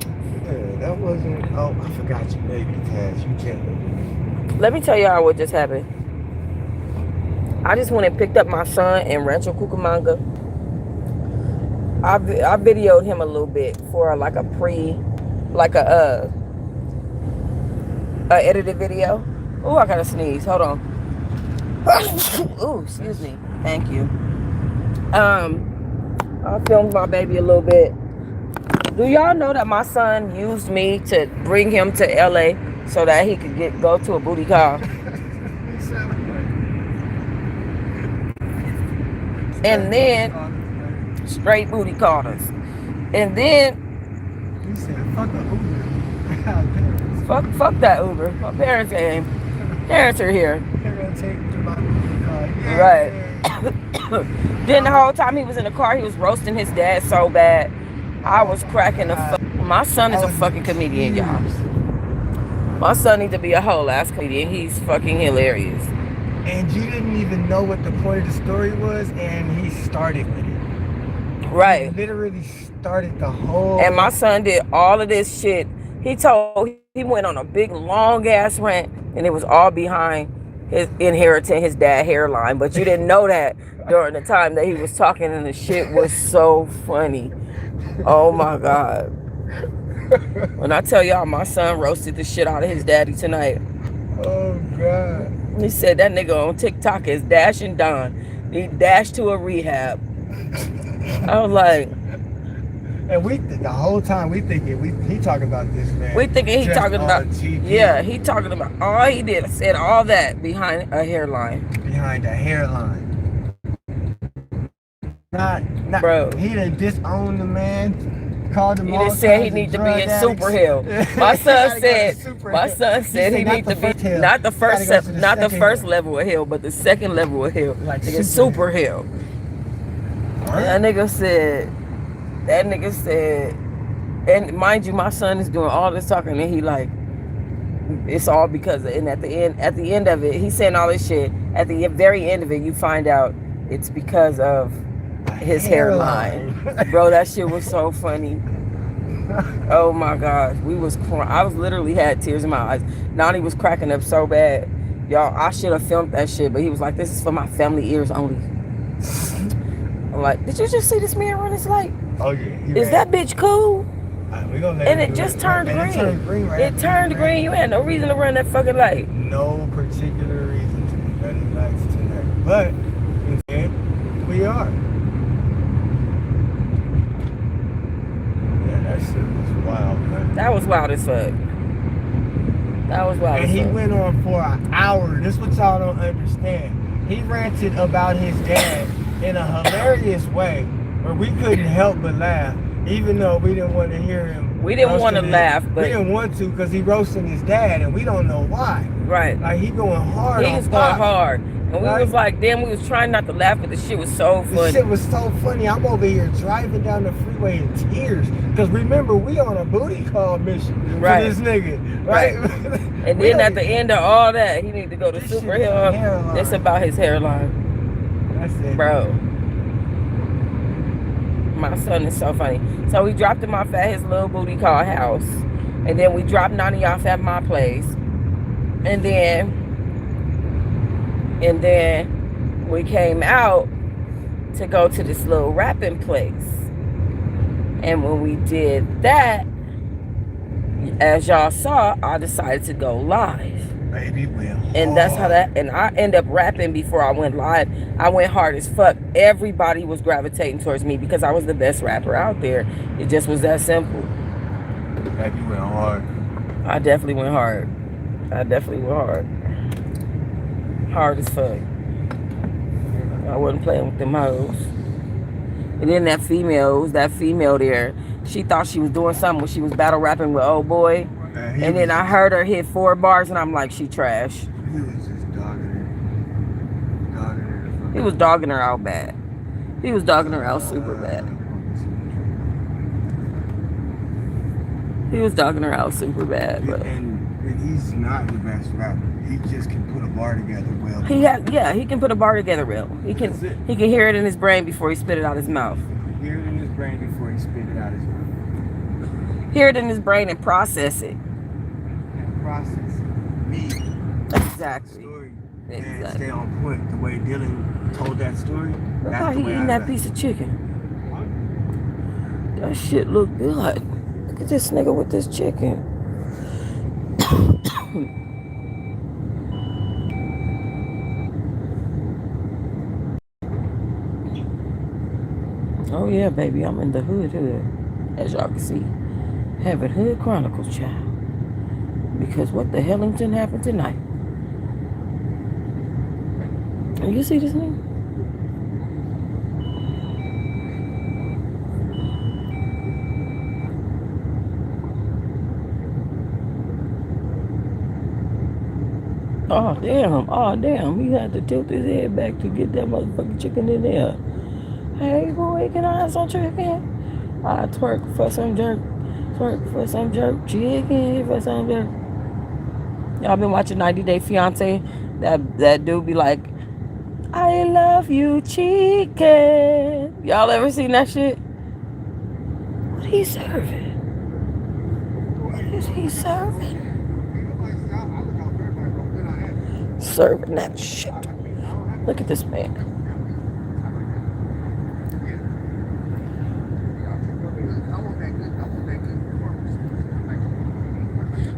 Yeah, that wasn't... Oh, I forgot you, baby, Cash. You can't look at me. Let me tell y'all what just happened. I just went and picked up my son in Rancho Cucamonga. I videoed him a little bit for like a edited video. Oh, I gotta sneeze. Hold on. Oh, excuse me. Thank you. I filmed my baby a little bit. Do y'all know that my son used me to bring him to LA so that he could go to a booty call? And then straight booty called us. And then You said fuck a Uber. fuck that Uber. My parents came. Parents are here. They're gonna take you to my car. Yeah. Right. Then the whole time he was in the car, he was roasting his dad so bad. I was cracking the fuck. My son is a fucking comedian, y'all. My son needs to be a whole ass comedian. He's fucking hilarious. And you didn't even know what the point of the story was, and he started with it. Right. He literally started the whole... And my son did all of this shit. He went on a big long ass rant, and it was all behind his inheriting his dad hairline. But you didn't know that during the time that he was talking, and the shit was so funny. Oh my God. When I tell y'all my son roasted the shit out of his daddy tonight. Oh God. He said that nigga on TikTok is Dash and Don. He dashed to a rehab. I was like... And the whole time he talking about this man. We thinking he just talking about... TV. Yeah, he talking about... All he did, said all that behind a hairline. Behind a hairline. Not Bro. He done disowned the man. Called him. He just said he need to be in Super Hill. My son said he need to be not the first level of Hill, but the second level of Hill, like Super Hill. That nigga said, and mind you, my son is doing all this talking, and he like, it's all because of, and at the end of it, he's saying all this shit. At the very end of it, you find out it's because of his hairline. Bro, that shit was so funny. Oh my gosh, we was crying. I was literally had tears in my eyes. Nani was cracking up so bad. Y'all, I should have filmed that shit, but he was like, this is for my family ears only. I'm like, did you just see this man run his light? Oh yeah. Is that bitch cool? We gonna let and it just turned green. It turned green. You had no reason to run that fucking light. No particular reason to be running lights tonight. But instead, we are. Yeah, that shit was wild, man. That was wild as fuck. And he went on for an hour. This is what y'all don't understand. He ranted about his dad in a hilarious way where we couldn't help but laugh. Even though we didn't want to hear him. We didn't want to laugh, but... We didn't want to because he roasting his dad and we don't know why. Right. Like, he going hard. He was going hard. And we was like, damn, we was trying not to laugh, but the shit was so funny. The shit was so funny. I'm over here driving down the freeway in tears. Because remember, we on a booty call mission for this nigga. Right? And then at the end of all that, he need to go to Super Hill. It's about his hairline. That's it. Bro. My son is so funny. So we dropped him off at his little booty call house. And then we dropped Nani off at my place. And then And then we came out to go to this little rapping place. And when we did that, as y'all saw, I decided to go live. Baby will. And that's how that, and I end up rapping before I went live. I went hard as fuck. Everybody was gravitating towards me because I was the best rapper out there. It just was that simple. Baby went hard. I definitely went hard. Hard as fuck. I wasn't playing with them hoes. And then that female there, she thought she was doing something when she was battle rapping with old boy. And then I heard her hit 4 bars and I'm like, she trash. He was just dogging her. He was dogging her out bad. He was dogging her out super bad. But and he's not the best rapper. He just can put a bar together well. he can put a bar together well. He can hear it in his brain before he spit it out his mouth. Hear it in his brain before he spit it out his mouth. Hear it in his brain and process it. Me. Exactly. Story. And stay on point. The way Dylan told that story. Look how he eating that piece of chicken. That shit look good. Look at this nigga with this chicken. Oh yeah, baby, I'm in the hood, as y'all can see. Having Hood Chronicles, child. Because what the hellington happened tonight? You see this nigga? Oh damn, he had to tilt his head back to get that motherfucking chicken in there. Hey boy, can I have some chicken? I twerk for some jerk. Chicken for some jerk. Y'all been watching 90 Day Fiance? That dude be like, I love you, chicken. Y'all ever seen that shit? What he serving? What is he serving? Serving that shit. Look at this man.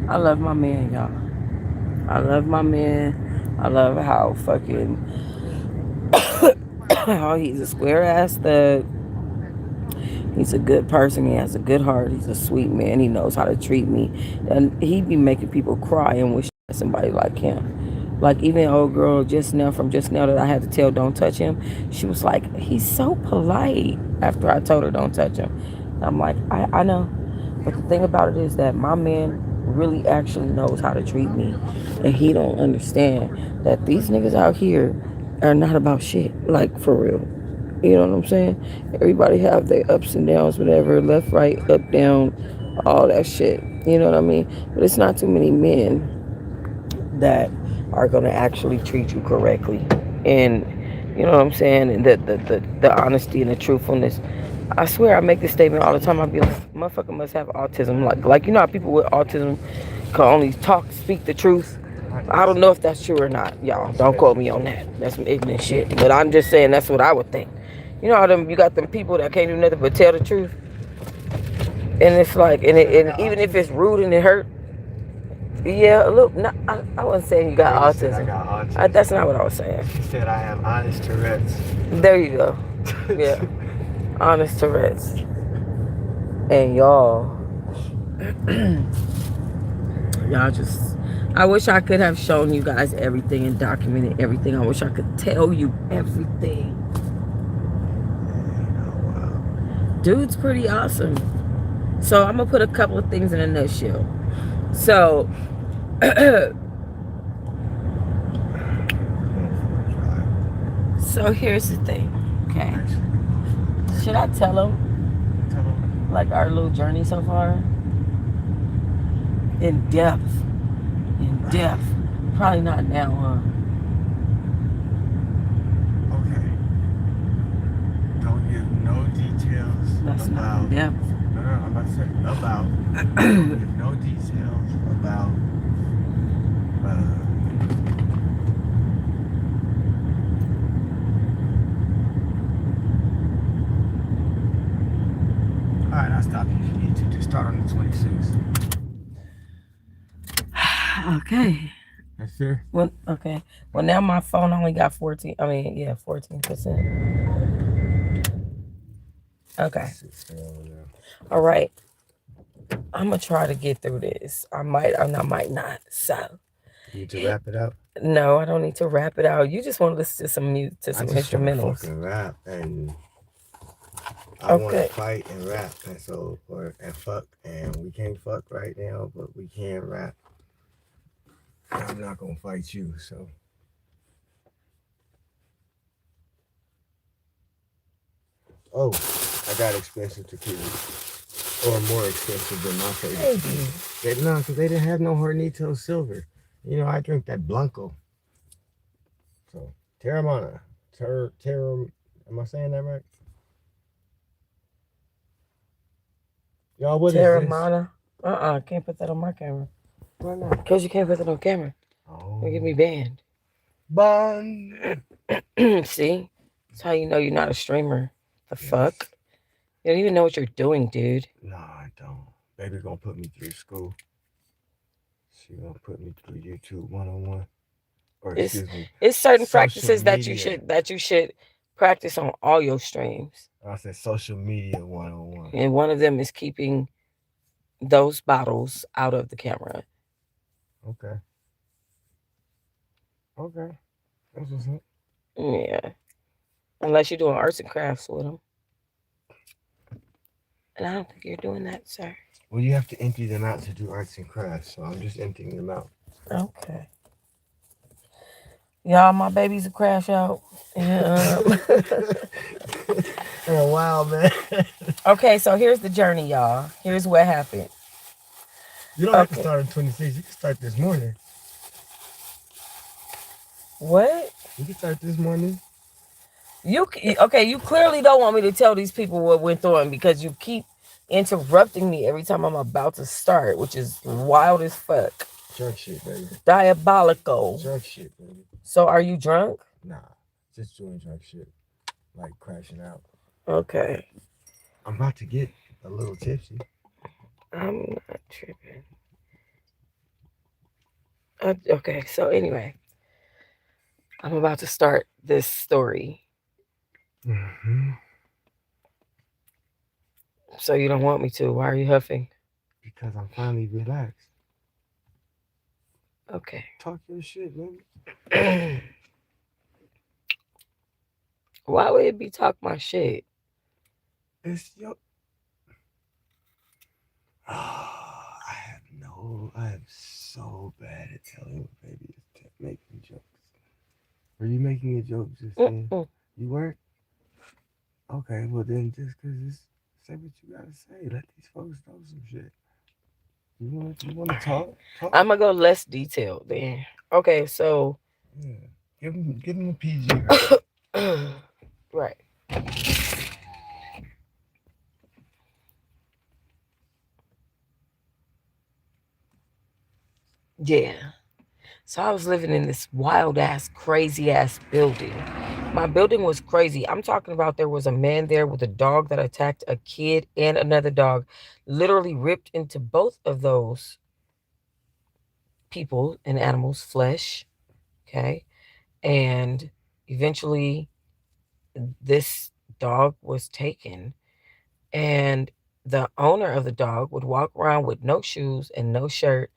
I love my man, y'all. I love my man. I love how fucking how he's a square ass thug. He's a good person. He has a good heart. He's a sweet man. He knows how to treat me. And he be making people cry and wish somebody like him. Like even old girl just now that I had to tell don't touch him. She was like, he's so polite after I told her don't touch him. And I'm like, I know. But the thing about it is that my man really actually knows how to treat me. And he don't understand that these niggas out here are not about shit. Like for real. You know what I'm saying? Everybody have their ups and downs, whatever, left, right, up, down, all that shit. You know what I mean? But it's not too many men that are going to actually treat you correctly. And, you know what I'm saying? And the honesty and the truthfulness. I swear I make this statement all the time. I be like, motherfucker must have autism. Like you know how people with autism can only speak the truth? I don't know if that's true or not. Y'all, don't quote me on that. That's some ignorant shit. But I'm just saying that's what I would think. You know how you got them people that can't do nothing but tell the truth? And it's like, and even if it's rude and it hurt, yeah, look, no, I wasn't saying you got autism. I got autism. That's not what I was saying. She said I have honest Tourette's. There you go. Yeah. Honest Tourette's. And y'all just, I wish I could have shown you guys everything and documented everything. I wish I could tell you everything. Dude's pretty awesome. So I'm gonna put a couple of things in a nutshell. So so here's the thing, okay? Should I tell him like our little journey so far? In depth. Probably not now, huh? Okay. Don't give no details. That's about, not in depth. No, I'm about to say about. Give no details about start on the 26th. Okay. That's fair. Well, okay. Well, now my phone only got 14. I mean, yeah, 14%. Okay. All right. I'm gonna try to get through this. I might, and I might not. So. You need to wrap it up. No, I don't need to wrap it out. You just want to listen to some music, to some instrumentals. Fucking rap, and I want to fight and rap, and so and fuck, and we can't fuck right now, but we can rap. I'm not gonna fight you, so. Oh, I got expensive tequila, or more expensive than my favorite. No, because they didn't have no Hornito Silver. You know, I drink that Blanco. So, Terramana. Am I saying that right? Y'all, what Terramana? Can't put that on my camera. Why not? Because you can't put that on camera. Oh. You'll get me banned. Bun. See? That's how you know you're not a streamer. The fuck? You don't even know what you're doing, dude. No, I don't. Baby gonna put me through school. She gonna put me through YouTube 101. Or excuse me. It's certain practices that you should practice on all your streams. I said social media 101. And one of them is keeping those bottles out of the camera. Okay. That's what's up. Yeah. Unless you're doing arts and crafts with them. And I don't think you're doing that, sir. Well, you have to empty them out to do arts and crafts, so I'm just emptying them out. Okay. Y'all, my baby's a crash out. Oh, wow, man. Okay, so here's the journey, y'all. Here's what happened. You don't have to start at 26. You can start this morning. What? You can start this morning. You clearly don't want me to tell these people what went on because you keep interrupting me every time I'm about to start, which is wild as fuck. Drunk shit, baby. Diabolical. Drunk shit, baby. So are you drunk? Nah, just doing drunk shit. Like crashing out. Okay. I'm about to get a little tipsy. I'm not tripping. Okay, so anyway. I'm about to start this story. Mm-hmm. So you don't want me to. Why are you huffing? Because I'm finally relaxed. Okay. Talk your shit, baby. Why would it be talk my shit? It's your... I'm so bad at telling what baby is making jokes. Were you making a joke just then? You weren't? Okay, well then just because say what you gotta say. Let these folks know some shit. You want to talk? I'm gonna go less detailed then. Okay, so yeah, give him a PG. Right. Yeah. So I was living in this wild ass, crazy ass building. My building was crazy. I'm talking about there was a man there with a dog that attacked a kid and another dog, literally ripped into both of those people and animals' flesh. Okay. And eventually this dog was taken. And the owner of the dog would walk around with no shoes and no shirt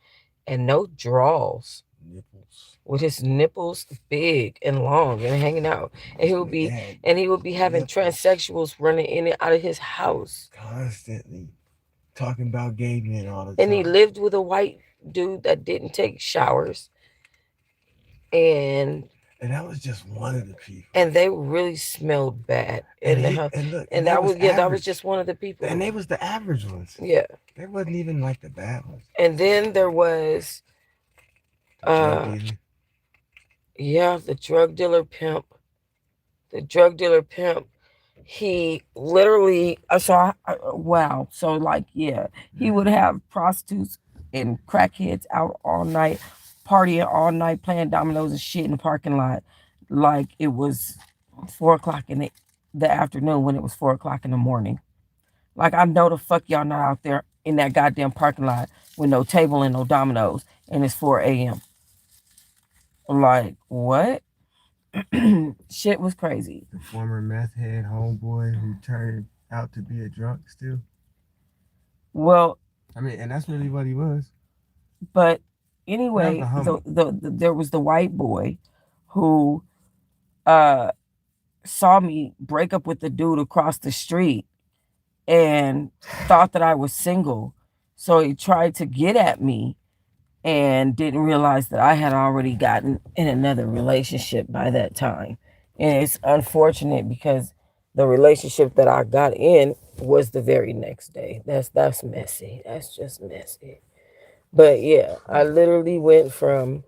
and no drawers. Nipples. With his nipples big and long and hanging out. And he would be having transsexuals running in and out of his house. Constantly talking about gay men all the time. And he lived with a white dude that didn't take showers. And that was just one of the people. And they really smelled bad in the house. And that was just one of the people. And they was the average ones. Yeah. They wasn't even like the bad ones. And then there was the drug dealer pimp. The drug dealer pimp, he literally he would have prostitutes and crackheads out all night, partying all night, playing dominoes and shit in the parking lot like it was 4 o'clock in the afternoon when it was 4 o'clock in the morning. Like, I know the fuck y'all not out there in that goddamn parking lot with no table and no dominoes, and it's 4 a.m. Like, what? Shit was crazy. The former meth head homeboy who turned out to be a drunk still. Well, I mean, and that's really what he was. But anyway, there was the white boy who saw me break up with the dude across the street and thought that I was single. So he tried to get at me and didn't realize that I had already gotten in another relationship by that time. And it's unfortunate because the relationship that I got in was the very next day. That's messy. That's just messy. But yeah, I literally went from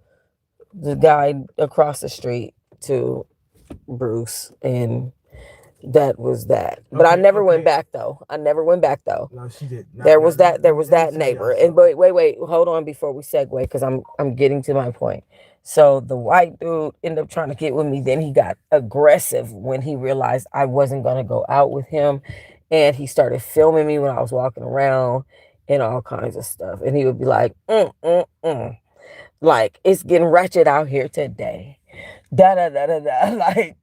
the guy across the street to Bruce, and that was that. But I never went back though. No, she did. There was that neighbor. And wait, hold on before we segue, because I'm getting to my point. So the white dude ended up trying to get with me. Then he got aggressive when he realized I wasn't gonna go out with him, and he started filming me when I was walking around and all kinds of stuff. And he would be like, like, it's getting ratchet out here today. Da da da da da. Like,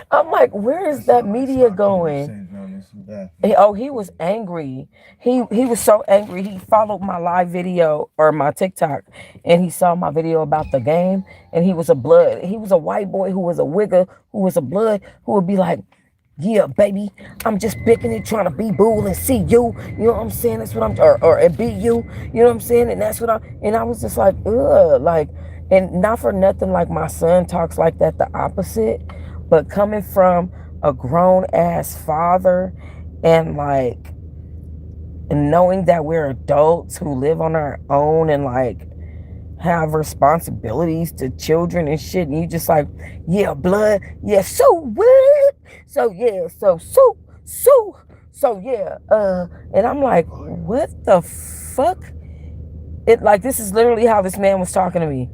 I'm like, where is that media going? Oh, he was angry. He was so angry. He followed my live video or my TikTok, and he saw my video about the game. And he was a white boy who was a wigger, who was a blood, who would be like, yeah, baby, I'm just picking it, trying to be bull and see you. You know what I'm saying? That's what I'm, or be you. You know what I'm saying? And that's what I was just like, ugh, like, and not for nothing, like my son talks like that, the opposite, but coming from a grown ass father and like, and knowing that we're adults who live on our own and like have responsibilities to children and shit, and you just like, yeah, blood, yeah, so what? So yeah, so yeah, and I'm like, what the fuck? It like, this is literally how this man was talking to me.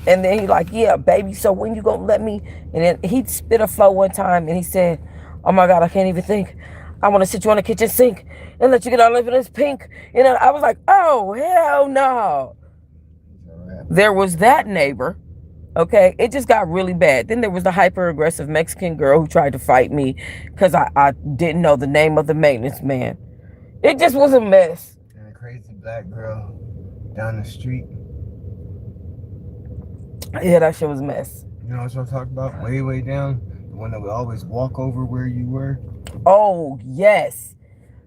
And then he like, yeah, baby, so when you gonna let me? And then he spit a flow one time and he said, oh my God, I can't even think. I want to sit you on the kitchen sink and let you get all over this pink. And I was like, oh, hell no. There was that neighbor. Okay, it just got really bad. Then there was the hyper aggressive Mexican girl who tried to fight me because I didn't know the name of the maintenance man. It just was a mess. And a crazy black girl down the street. Yeah, that shit was a mess. You know what I'm talking about? Way down. The one that would always walk over where you were. Oh, yes.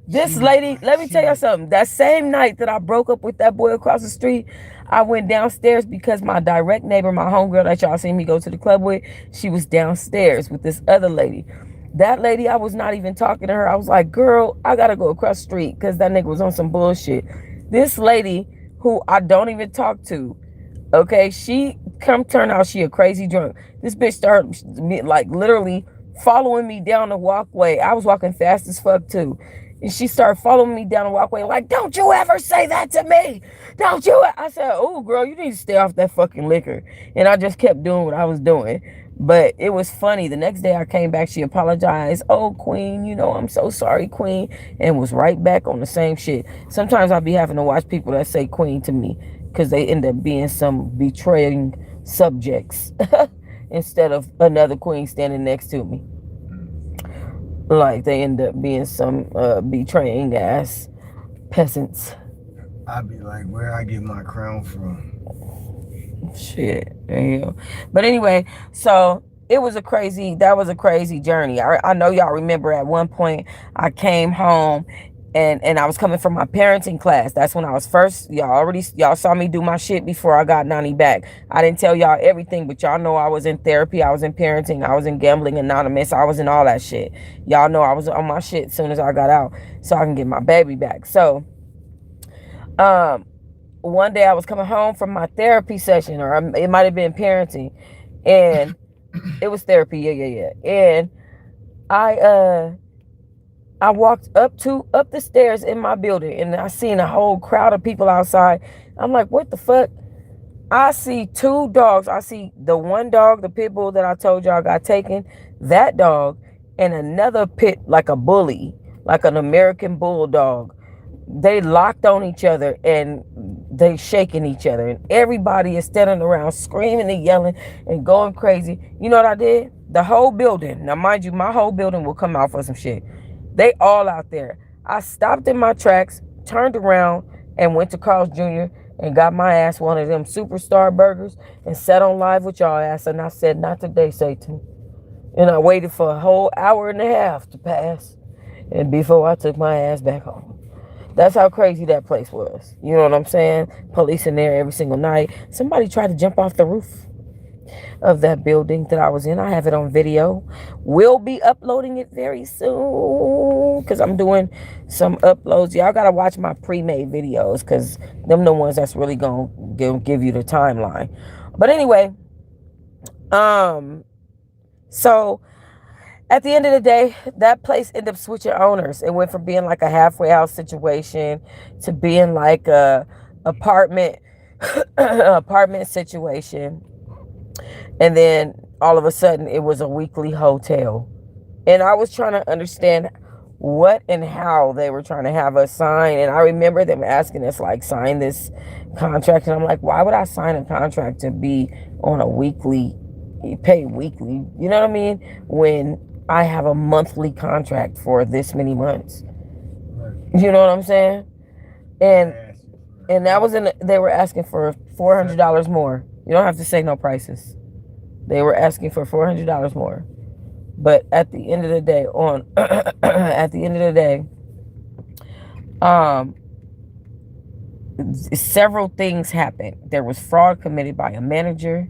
This lady, let me tell you something. That same night that I broke up with that boy across the street, I went downstairs because my direct neighbor, my homegirl that y'all seen me go to the club with, she was downstairs with this other lady. That lady, I was not even talking to her. I was like, girl, I gotta go across the street because that nigga was on some bullshit. This lady, who I don't even talk to, okay, she turn out she a crazy drunk. This bitch started like literally following me down the walkway. I was walking fast as fuck too. And she started following me down the walkway like, don't you ever say that to me. Don't you? I said, oh, girl, you need to stay off that fucking liquor. And I just kept doing what I was doing. But it was funny. The next day I came back, she apologized. Oh, Queen, you know, I'm so sorry, Queen. And was right back on the same shit. Sometimes I be having to watch people that say Queen to me because they end up being some betraying subjects instead of another queen standing next to me. Like they end up being some betraying ass peasants. I'd be like, where I get my crown from? Shit, yeah. But anyway, so that was a crazy journey. I know y'all remember at one point I came home and I was coming from my parenting class. That's when I was first, y'all saw me do my shit before I got Nani back. I didn't tell y'all everything, but y'all know I was in therapy, I was in parenting, I was in Gambling Anonymous, I was in all that shit. Y'all know I was on my shit as soon as I got out so I can get my baby back. So, one day I was coming home from my therapy session, or it might have been parenting, and it was therapy, yeah. And I walked up the stairs in my building, and I seen a whole crowd of people outside. I'm like, what the fuck? I see two dogs. I see the one dog, the pit bull that I told y'all got taken, that dog, and another pit, like a bully, like an American bulldog, they locked on each other and they shaking each other, and everybody is standing around screaming and yelling and going crazy. You know what I did? The whole building, now mind you, my whole building will come out for some shit. They all out there. I stopped in my tracks, turned around, and went to Carl's Jr. and got my ass one of them superstar burgers and sat on live with y'all ass, and I said, not today, Satan. And I waited for a whole hour and a half to pass, and before I took my ass back home. That's how crazy that place was. You know what I'm saying? Police in there every single night. Somebody tried to jump off the roof of that building that I was in. I have it on video. We'll be uploading it very soon because I'm doing some uploads. Y'all got to watch my pre-made videos because them the ones that's really going to give you the timeline. But anyway, so at the end of the day, that place ended up switching owners. It went from being like a halfway house situation to being like a apartment situation. And then all of a sudden it was a weekly hotel. And I was trying to understand what and how they were trying to have us sign. And I remember them asking us like, sign this contract. And I'm like, why would I sign a contract to be on a weekly, pay weekly? You know what I mean? When I have a monthly contract for this many months. You know what I'm saying? And that was they were asking for $400 more. You don't have to say no prices. They were asking for $400 more. But at the end of the day, several things happened. There was fraud committed by a manager.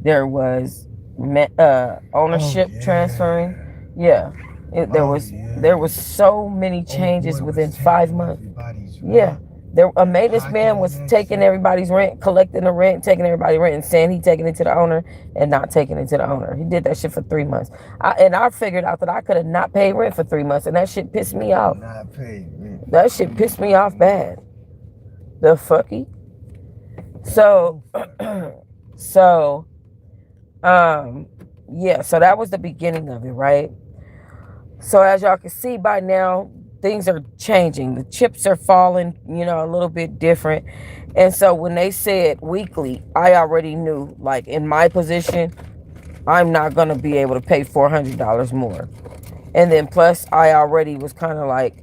There was ownership transferring. Yeah, there was so many changes within 5 months. Yeah, a maintenance man was taking everybody's rent, collecting the rent, taking everybody's rent, and saying he taking it to the owner and not taking it to the owner. He did that shit for 3 months. I figured out that I could have not paid rent for 3 months, and that shit pissed me off. That shit pissed me off bad. The fucky. So yeah, so that was the beginning of it, right? So as y'all can see by now, things are changing. The chips are falling, a little bit different. And so when they said weekly, I already knew, like in my position, I'm not going to be able to pay $400 more. And then plus I already was kind of like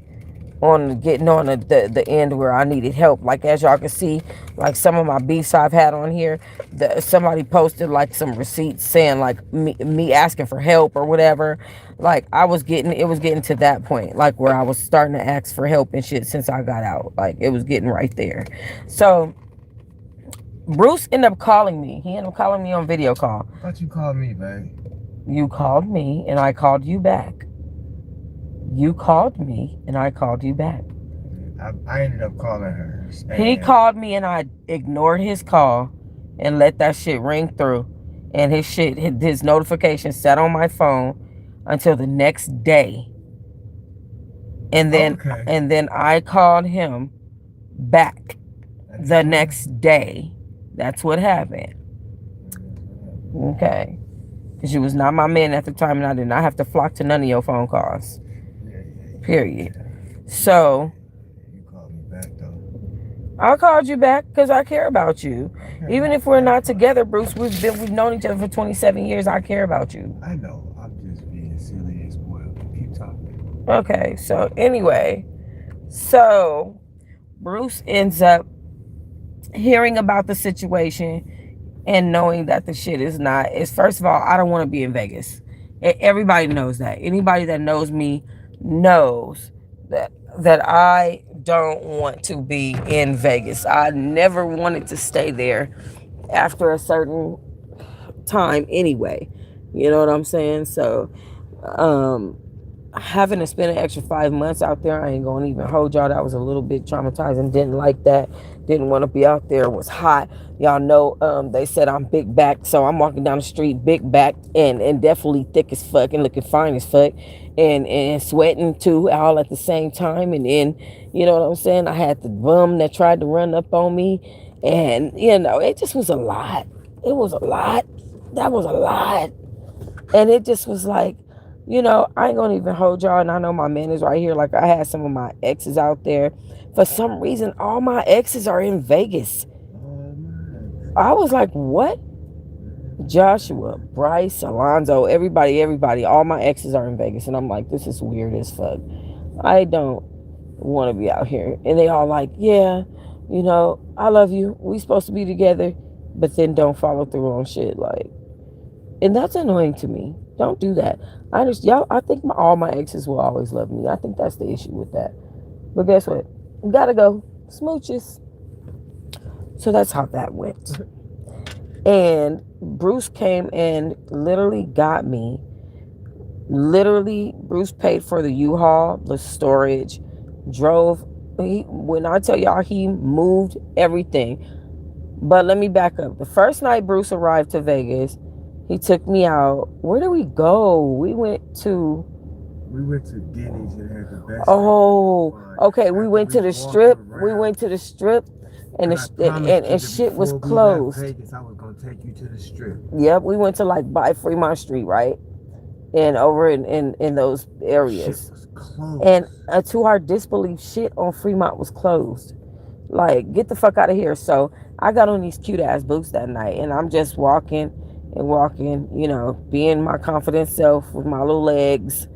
getting on the end where I needed help. Like as y'all can see, like some of my beefs I've had on here, somebody posted like some receipts saying like me asking for help or whatever. Like it was getting to that point, like where I was starting to ask for help and shit since I got out. Like it was getting right there. So Bruce ended up calling me. He ended up calling me on video call. I thought you called me, babe. You called me and I called you back. You called me and I called you back. I ended up calling her. He called me and I ignored his call and let that shit ring through. And his notification sat on my phone until the next day. And then I called him back the next day. That's what happened. Okay. Because you was not my man at the time and I did not have to flock to none of your phone calls. Period. So you called me back though. I called you back because I care about you. Even if we're not together, Bruce, we've known each other for 27 years. I care about you. I know. I'm just being silly and spoiled. Keep talking. Okay. So anyway, Bruce ends up hearing about the situation and knowing that the shit is first of all, I don't want to be in Vegas. Everybody knows that. Anybody that knows me knows that I don't want to be in Vegas. I never wanted to stay there after a certain time anyway. You know what I'm saying? So having to spend an extra 5 months out there, I ain't gonna even hold y'all. That was a little bit traumatizing. Didn't like that. Didn't want to be out there. It was hot. Y'all know they said I'm big backed, so I'm walking down the street big backed and definitely thick as fuck and looking fine as fuck and sweating too, all at the same time. And then, you know what I'm saying, I had the bum that tried to run up on me, and it just was a lot. It was a lot. That was a lot. And it just was like You know, I ain't gonna even hold y'all, and I know my man is right here. Like, I had some of my exes out there. For some reason, all my exes are in Vegas. I was like, what? Joshua, Bryce, Alonzo, everybody, all my exes are in Vegas. And I'm like, this is weird as fuck. I don't want to be out here. And they all like, yeah, you know, I love you. We supposed to be together, but then don't follow through on shit. Like, and that's annoying to me. Don't do that. I understand. Y'all, I think all my exes will always love me. I think that's the issue with that. But guess what? Gotta go. Smooches. So that's how that went. And Bruce came and literally got me. Literally, Bruce paid for the U-Haul, the storage, drove. When I tell y'all, he moved everything. But let me back up. The first night Bruce arrived to Vegas, he took me out. Where did we go? We went to Denny's and had the best. Oh, okay. We went to the strip. We went to the strip, and and shit was closed. Vegas, I was gonna take you to the strip. Yep, we went to like by Fremont Street, right? And over in those areas. Shit was closed. And to our disbelief, shit on Fremont was closed. Like, get the fuck out of here. So I got on these cute ass boots that night, and I'm just walking, you know, being my confident self with my little legs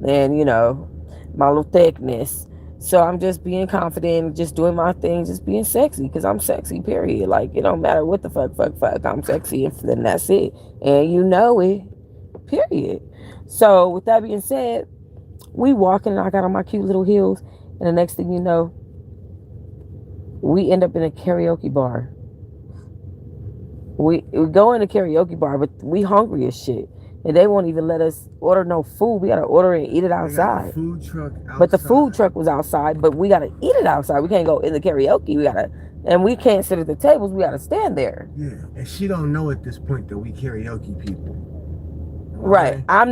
and, you know, my little thickness. So I'm just being confident, just doing my thing, just being sexy, because I'm sexy, period. Like, it don't matter what the fuck, I'm sexy, and then that's it. And you know it, period. So with that being said, we walking, and I got on my cute little heels, and the next thing you know, we end up in a karaoke bar. We go in a karaoke bar, but we hungry as shit. And they won't even let us order no food. We gotta order and eat it outside. Food truck outside. But the food truck was outside, but we gotta eat it outside. We can't go in the karaoke. And we can't sit at the tables. We gotta stand there. Yeah, and she don't know at this point that we karaoke people. Right. I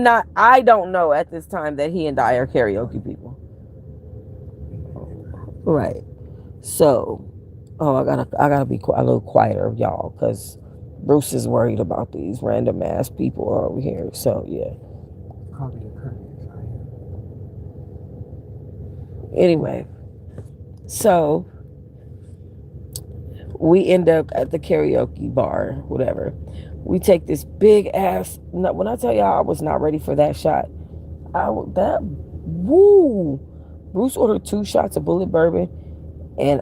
don't know at this time that he and I are karaoke people. Right. So, I gotta be a little quieter, y'all, because Bruce is worried about these random ass people over here. So yeah. Anyway, so we end up at the karaoke bar, whatever. We take this big ass. When I tell y'all I was not ready for that shot, Bruce ordered 2 shots of bullet bourbon, and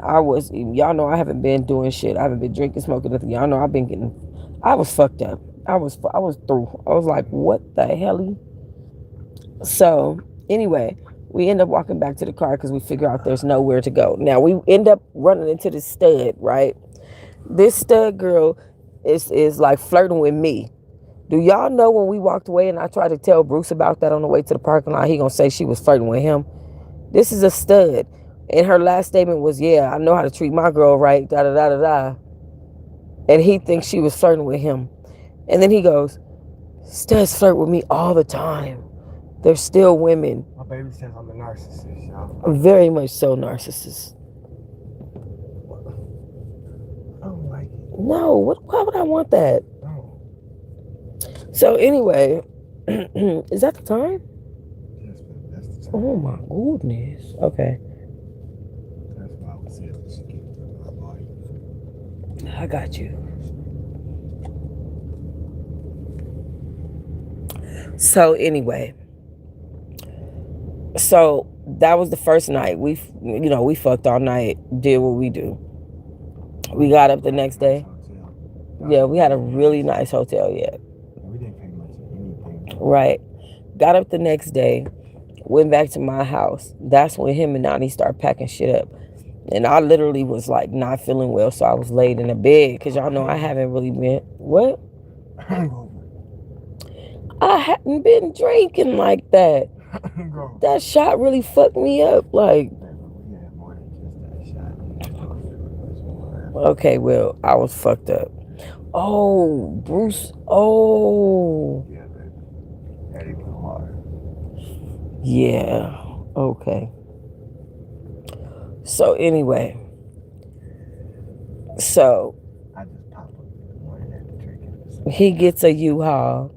y'all know I haven't been doing shit. I haven't been drinking, smoking, nothing. Y'all know I was fucked up. I was through. I was like, what the hell? So anyway, we end up walking back to the car because we figure out there's nowhere to go. Now we end up running into this stud, right? This stud girl is like flirting with me. Do y'all know when we walked away and I tried to tell Bruce about that on the way to the parking lot, he gonna say she was flirting with him? This is a stud. And her last statement was, yeah, I know how to treat my girl right, da-da-da-da-da. And he thinks she was flirting with him. And then he goes, studs flirt with me all the time. They're still women. My baby says I'm a narcissist, y'all. I'm very much so narcissist. I don't like it. No, why would I want that? No. So anyway, is that the time? Yes, that's the time. Oh my goodness. Okay. That's why I was saying we should get my volume. I got you. So anyway, so that was the first night. We fucked all night, did what we do. We got up the next day. Yeah, we had a really nice hotel, yeah. We didn't pay much of anything. Right. Got up the next day, went back to my house. That's when him and Nani started packing shit up. And I literally was like not feeling well, so I was laid in the bed because y'all know I haven't really been. What? I hadn't been drinking like that. That shot really fucked me up. Like, okay, well, I was fucked up. Oh, Bruce. Oh. Yeah, baby. That even hard. Yeah. Okay. So anyway. So I just pop up one and have to drink it. he gets a U-Haul.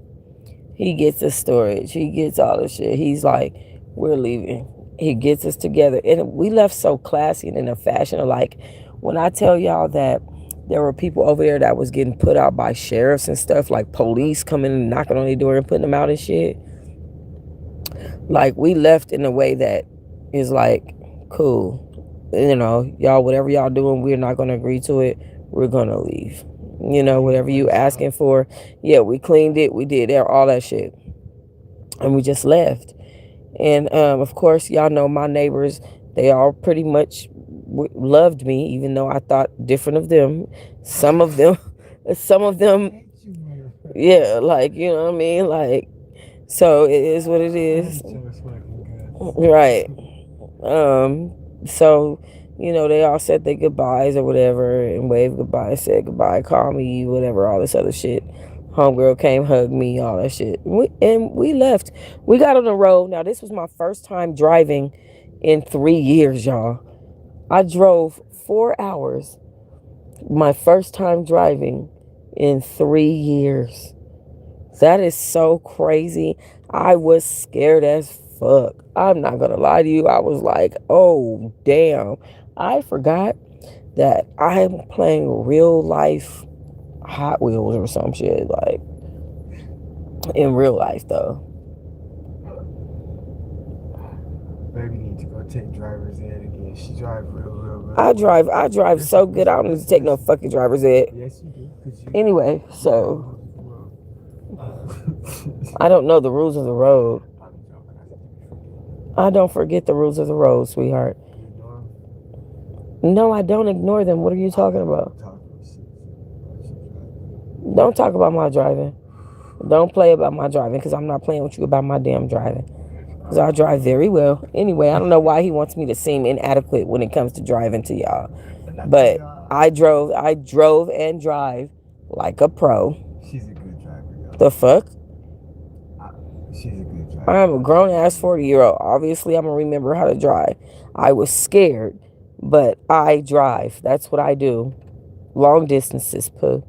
He gets the storage. He gets all the shit. He's like, we're leaving. He gets us together. And we left so classy and in a fashion of like, when I tell y'all that there were people over there that was getting put out by sheriffs and stuff, like police coming and knocking on their door and putting them out and shit. Like, we left in a way that is like, cool. You know, y'all, whatever y'all doing, we're not going to agree to it. We're going to leave. You know, whatever you asking for. Yeah, we cleaned it. We did all that shit. And we just left. And, of course, y'all know my neighbors, they all pretty much loved me, even though I thought different of them. Some of them, yeah, like, you know what I mean? Like, so it is what it is. Right. So, you know, they all said their goodbyes or whatever and waved goodbye, said goodbye, call me, whatever, all this other shit. Homegirl came, hugged me, all that shit. We left. We got on the road. Now, this was my first time driving in 3 years, y'all. I drove 4 hours. My first time driving in 3 years. That is so crazy. I was scared as fuck. I'm not gonna lie to you. I was like, oh, damn. I forgot that I'm playing real life Hot Wheels or some shit. Like, in real life, though. Baby need to go take driver's ed again. She drive real good. I drive so good. I don't need to take no fucking driver's ed. Yes, you do. Anyway, so I don't know the rules of the road. I don't forget the rules of the road, sweetheart. No, I don't ignore them. What are you talking about? Don't talk about my driving. Don't play about my driving, because I'm not playing with you about my damn driving. Because I drive very well. Anyway, I don't know why he wants me to seem inadequate when it comes to driving to y'all. But I drove and drive like a pro. She's a good driver, y'all. The fuck? She's a good driver. I'm a grown-ass 40-year-old. Obviously, I'm going to remember how to drive. I was scared, but I drive. That's what I do. Long distances, poo.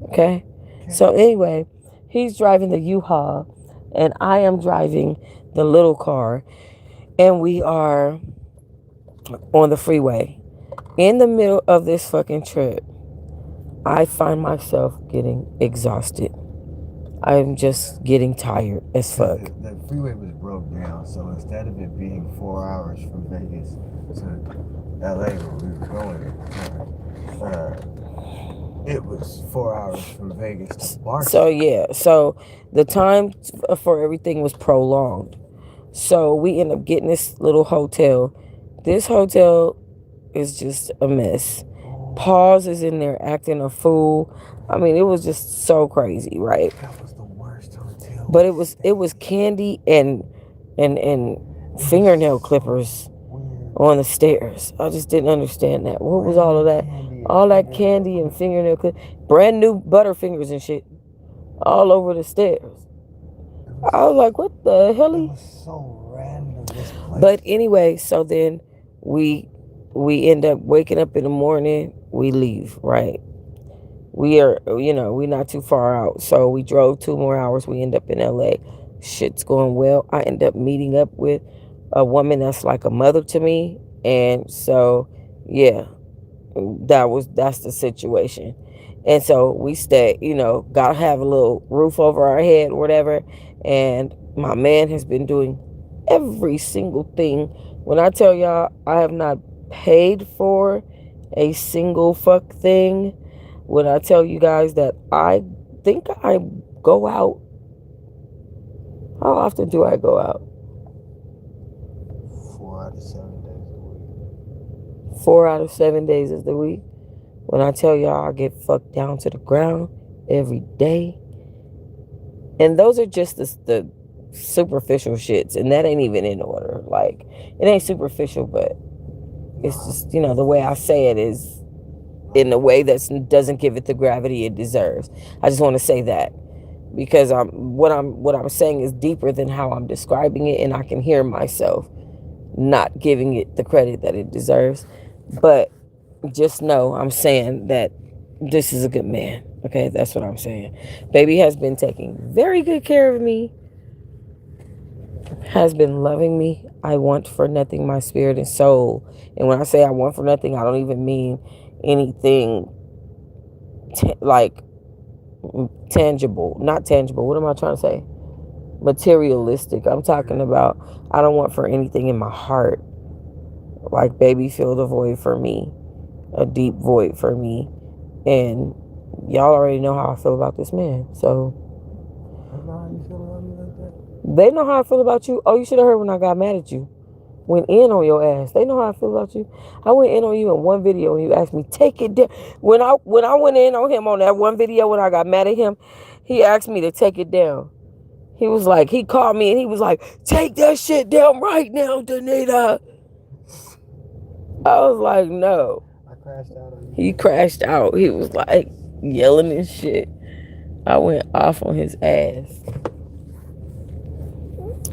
Okay? So anyway, he's driving the U-Haul, and I am driving the little car, and we are on the freeway. In the middle of this fucking trip, I find myself getting exhausted. I'm just getting tired as fuck. The freeway was broke down, so instead of it being 4 hours from Vegas to LA where we were going, it was 4 hours from Vegas to Barstow. So yeah, so the time for everything was prolonged. So we end up getting this little hotel. This hotel is just a mess. Paws is in there acting a fool. I mean, it was just so crazy, right? That was the worst hotel. But it was candy and fingernail clippers on the stairs. I just didn't understand that. What was all of that? All that candy and fingernail clippers, brand new Butterfingers and shit, all over the stairs. I was like, what the hell? It was so random. This place. But anyway, so then we end up waking up in the morning. We leave, right? We are, we're not too far out. So we drove 2 more hours. We end up in LA. Shit's going well. I end up meeting up with a woman that's like a mother to me. And so, yeah, that's the situation. And so we stay, gotta have a little roof over our head or whatever. And my man has been doing every single thing. When I tell y'all, I have not paid for a single fuck thing. When I tell you guys that I think I go out. How often do I go out? 4 out of 7 days a week. 4 out of 7 days of the week. When I tell y'all I get fucked down to the ground every day. And those are just the superficial shits. And that ain't even in order. Like, it ain't superficial, but it's just, the way I say it is in a way that doesn't give it the gravity it deserves. I just want to say that. Because what I'm saying is deeper than how I'm describing it. And I can hear myself not giving it the credit that it deserves. But just know I'm saying that this is a good man. Okay, that's what I'm saying. Baby has been taking very good care of me, has been loving me. I want for nothing my spirit and soul. And when I say I want for nothing, I don't even mean anything like tangible. Not tangible. What am I trying to say? Materialistic. I'm talking about I don't want for anything in my heart. Like baby filled a void for me. A deep void for me. And y'all already know how I feel about this man. So they know how I feel about you. Oh, you should have heard when I got mad at you. Went in on your ass. They know how I feel about you. I went in on you in one video and you asked me, take it down. When I went in on him on that one video when I got mad at him, he asked me to take it down. He was like, he called me and he was like, take that shit down right now, Danita. I was like, no. I crashed out on you. He crashed out. He was like yelling and shit. I went off on his ass.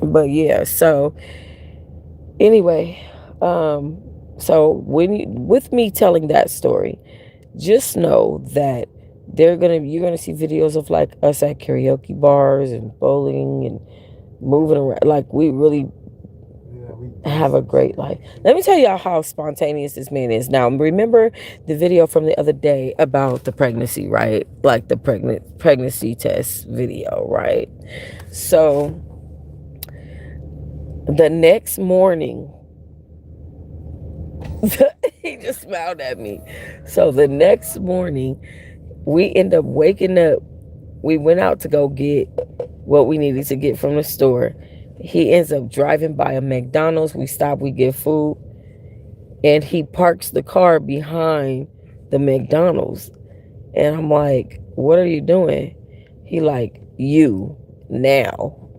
But yeah, so anyway, so with me telling that story, just know that you're gonna see videos of like us at karaoke bars and bowling and moving around. Like we really have a great life. Let me tell y'all how spontaneous this man is. Now, remember the video from the other day about the pregnancy, right? Like the pregnancy test video, right? So the next morning, he just smiled at me. So the next morning, we end up waking up. We went out to go get what we needed to get from the store. He ends up driving by a McDonald's. We stop, we get food. And he parks the car behind the McDonald's. And I'm like, what are you doing? He like, you, now.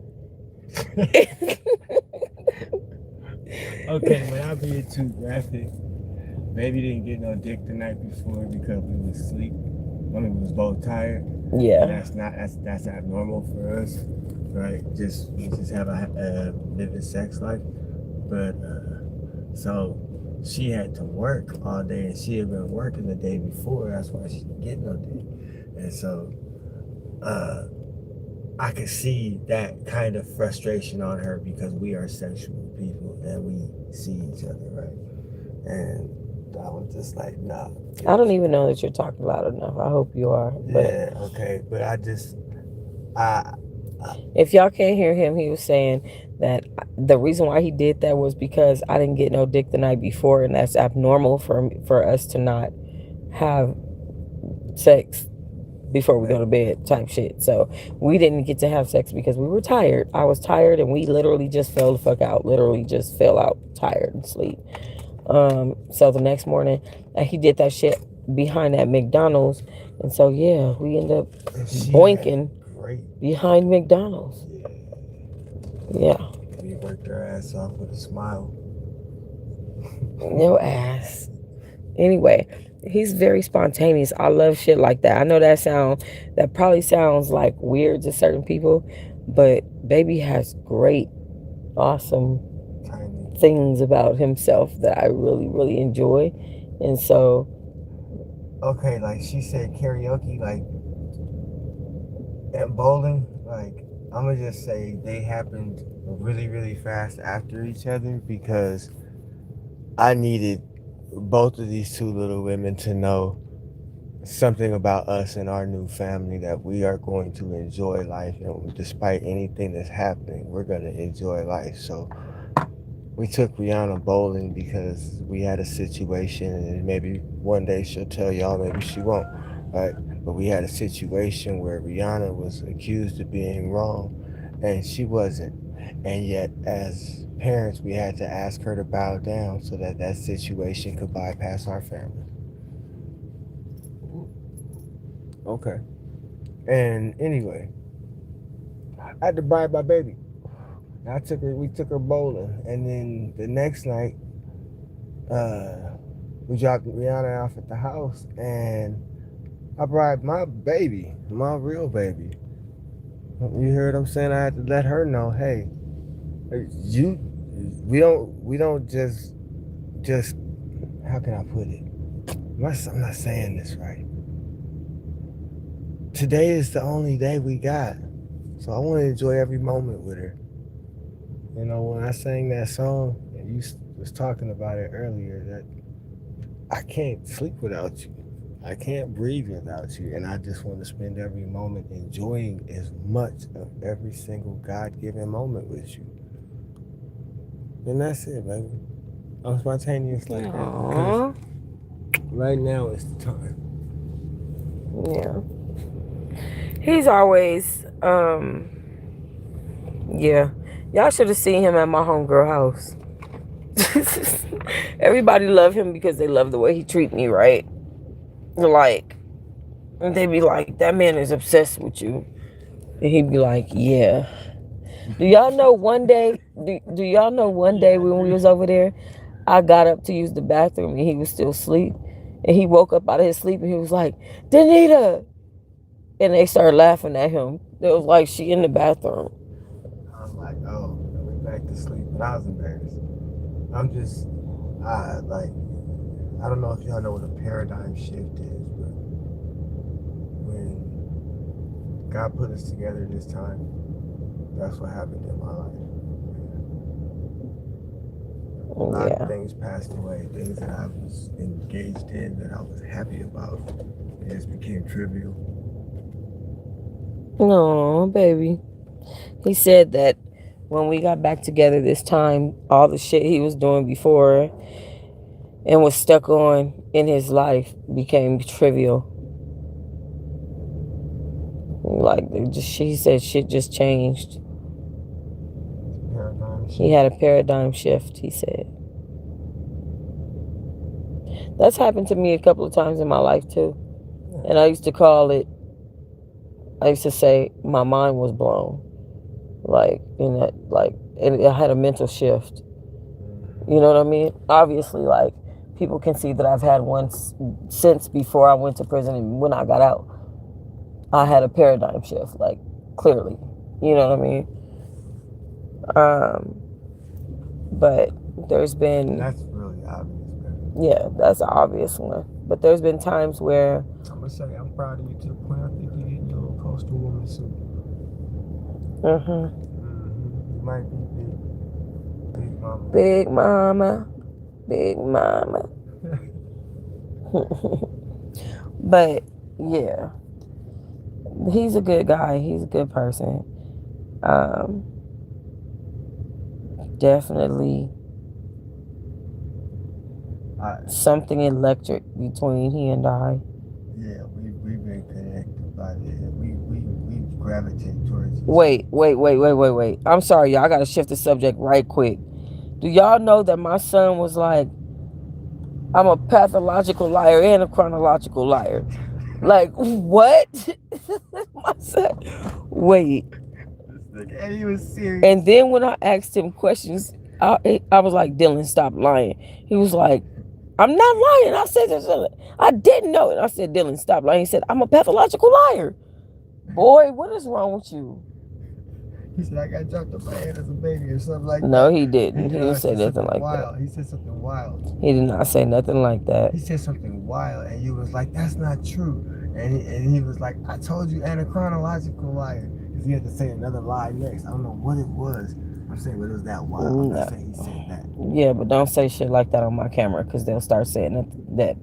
Okay, without being too graphic, baby didn't get no dick the night before because we was asleep. I mean, we was both tired. Yeah. That's abnormal for us, right? We just have a vivid sex life. But so she had to work all day, and she had been working the day before. That's why she didn't get no dick. And so I could see that kind of frustration on her because we are sexual people and we see each other, right? And I was just like, nah. I don't even know that you're talking loud enough. I hope you are. But yeah, okay. But if y'all can't hear him, he was saying that the reason why he did that was because I didn't get no dick the night before, and that's abnormal for us to not have sex before we go to bed type shit. So we didn't get to have sex because we were tired. I was tired and we literally just fell the fuck out. Literally just fell out tired and sleep. So the next morning he did that shit behind that McDonald's. And so yeah, we end up boinking behind McDonald's. Yeah. We worked her ass off with a smile. No ass. Anyway, he's very spontaneous. I love shit like that. I know that probably sounds like weird to certain people, but baby has great, awesome things about himself that I really, really enjoy. And so, okay, like she said, karaoke, like, and bowling, like, I'm gonna just say they happened really, really fast after each other because I needed both of these two little women to know something about us and our new family, that we are going to enjoy life, and despite anything that's happening, we're going to enjoy life. So we took Rihanna bowling because we had a situation, and maybe one day she'll tell y'all, maybe she won't, right? But we had a situation where Rihanna was accused of being wrong and she wasn't, and yet as parents we had to ask her to bow down so that that situation could bypass our family. Okay. And anyway, I had to bribe my baby. We took her bowling, and then the next night, we dropped Rihanna off at the house, and I bribed my baby, my real baby. You hear what I'm saying? I had to let her know, hey, we don't just how can I put it? I'm not saying this right. today is the only day we got. So I want to enjoy every moment with her. You know, when I sang that song, and you was talking about it earlier, that I can't sleep without you. I can't breathe without you. And I just want to spend every moment enjoying as much of every single God-given moment with you. And that's it, baby. I'm spontaneous like that because right now is the time. Yeah. He's always, yeah. Y'all should have seen him at my homegirl house. Everybody love him because they love the way he treat me, right? Like, they be like, that man is obsessed with you. And he'd be like, yeah. Do y'all know one day, do y'all know one day when we was over there, I got up to use the bathroom and he was still asleep. And he woke up out of his sleep and he was like, Danita. And they started laughing at him. It was like, she in the bathroom. I was like, oh, I went back to sleep. But I was embarrassed. I'm just, I don't know if y'all know what a paradigm shift is, but when God put us together this time, that's what happened in my life. A lot of things passed away, things that I was engaged in, that I was happy about, it just became trivial. No, baby. He said that when we got back together this time, all the shit he was doing before and was stuck on in his life became trivial. Like, he said shit just changed. He had a paradigm shift, he said. That's happened to me a couple of times in my life, too. And I used to call it, I used to say my mind was blown. Like, in that, like, and I had a mental shift. You know what I mean? Obviously, like, people can see that I've had one since before I went to prison and when I got out. I had a paradigm shift, like, clearly. You know what I mean? But there's been... That's really obvious, man. Yeah, that's an obvious one. But there's been times where... I'm going to say, I'm proud of you to the point I think you get your little coastal woman suit. You might be big mama. Big mama. Big mama. But, yeah. He's a good guy. He's a good person. Definitely something electric between he and I. Yeah, we've been connected by that. We gravitate towards each Wait. I'm sorry, y'all. I gotta shift the subject right quick. Do y'all know that my son was like, I'm a pathological liar and a chronological liar? Like, what? My son. Wait. And he was serious. And then when I asked him questions, I was like, Dylan, stop lying. He was like, I'm not lying. I said this. I didn't know it. I said, Dylan, stop lying. He said, I'm a pathological liar. Boy, what is wrong with you? He said, I got dropped on my head as a baby or something like that. No, he didn't. He didn't say nothing like that. He said something wild. He did not say nothing like that. He said something wild, and you was like, that's not true. And he was like, I told you, and a chronological liar. Because he had to say another lie next. I don't know what it was. I'm saying, but it was that wild. I'm not saying he said that. Yeah, but don't say shit like that on my camera, because they'll start saying that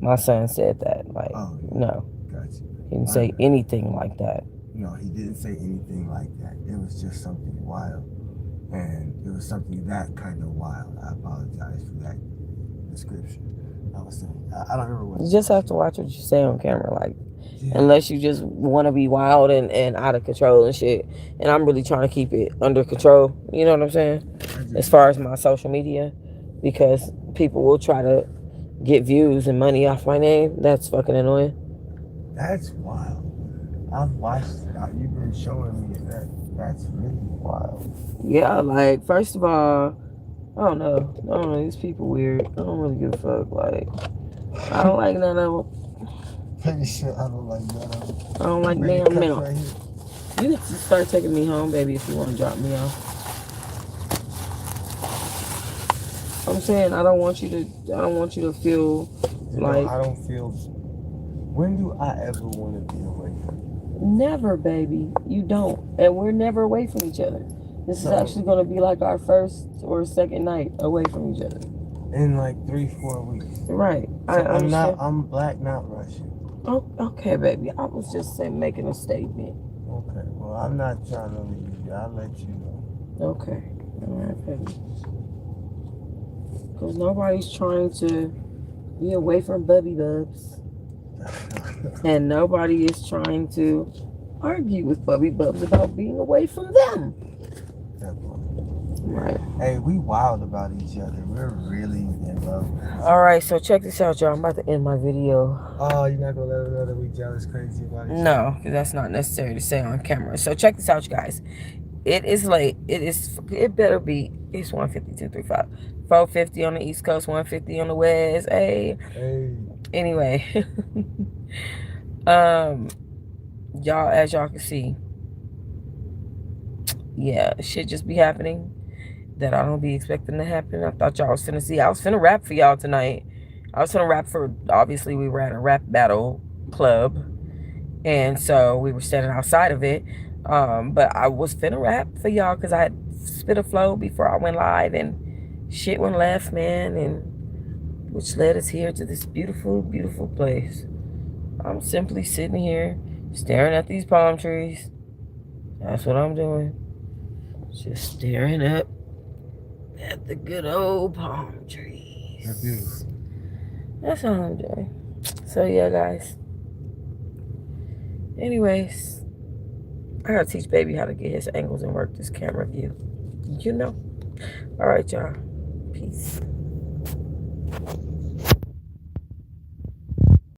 my son said that. Like, no. Gotcha. He didn't say anything like that. No, he didn't say anything like that. It was just something wild. And it was something that kind of wild. I apologize for that description. I was saying, I don't remember what. You just have to watch what you say on camera, like, unless you just want to be wild and out of control and shit. And I'm really trying to keep it under control. You know what I'm saying? As far as my social media, because people will try to get views and money off my name. That's fucking annoying. That's wild. I've watched it. You've been showing me that. That's really wild. Yeah, like, first of all, I don't know. These people weird. I don't really give a fuck. Like, I don't like none of them. Pretty sure I don't like none of them. I don't like damn milk. Right, you need to start taking me home, baby, if you want to drop me off. I'm saying I don't want you to feel like I don't feel. When do I ever want to be away from you? Never, baby. You don't. And we're never away from each other. This is actually going to be like our first or second night away from each other. In like 3-4 weeks. Right. So I'm black, not Russian. Oh, okay, baby. I was just saying, making a statement. Okay. Well, I'm not trying to leave you. I'll let you know. Okay. All right, baby. Because nobody's trying to be away from Bubby Bubs. And nobody is trying to argue with Bubby Bubs about being away from them. Right. Hey, we wild about each other. We're really in love. All right, so check this out, y'all. I'm about to end my video. Oh, you're not going to let her know that we jealous crazy about each other? No, because that's not necessary to say on camera. So check this out, you guys. It is late. It better be. It's 1:52:35. 4:50 on the East Coast, 1:50 on the West. Hey. Anyway. Y'all, as y'all can see, yeah, shit just be happening that I don't be expecting to happen. I thought y'all was finna see. I was finna rap for y'all tonight. I was finna rap for, obviously we were at a rap battle club, and so we were standing outside of it. But I was finna rap for y'all because I had spit a flow before I went live, and shit went left, man, and which led us here to this beautiful, beautiful place. I'm simply sitting here staring at these palm trees. That's what I'm doing. Just staring up at the good old palm trees. They're beautiful. That's all I'm doing. So yeah, guys. Anyways, I gotta teach baby how to get his angles and work this camera view. You know. All right, y'all. Peace.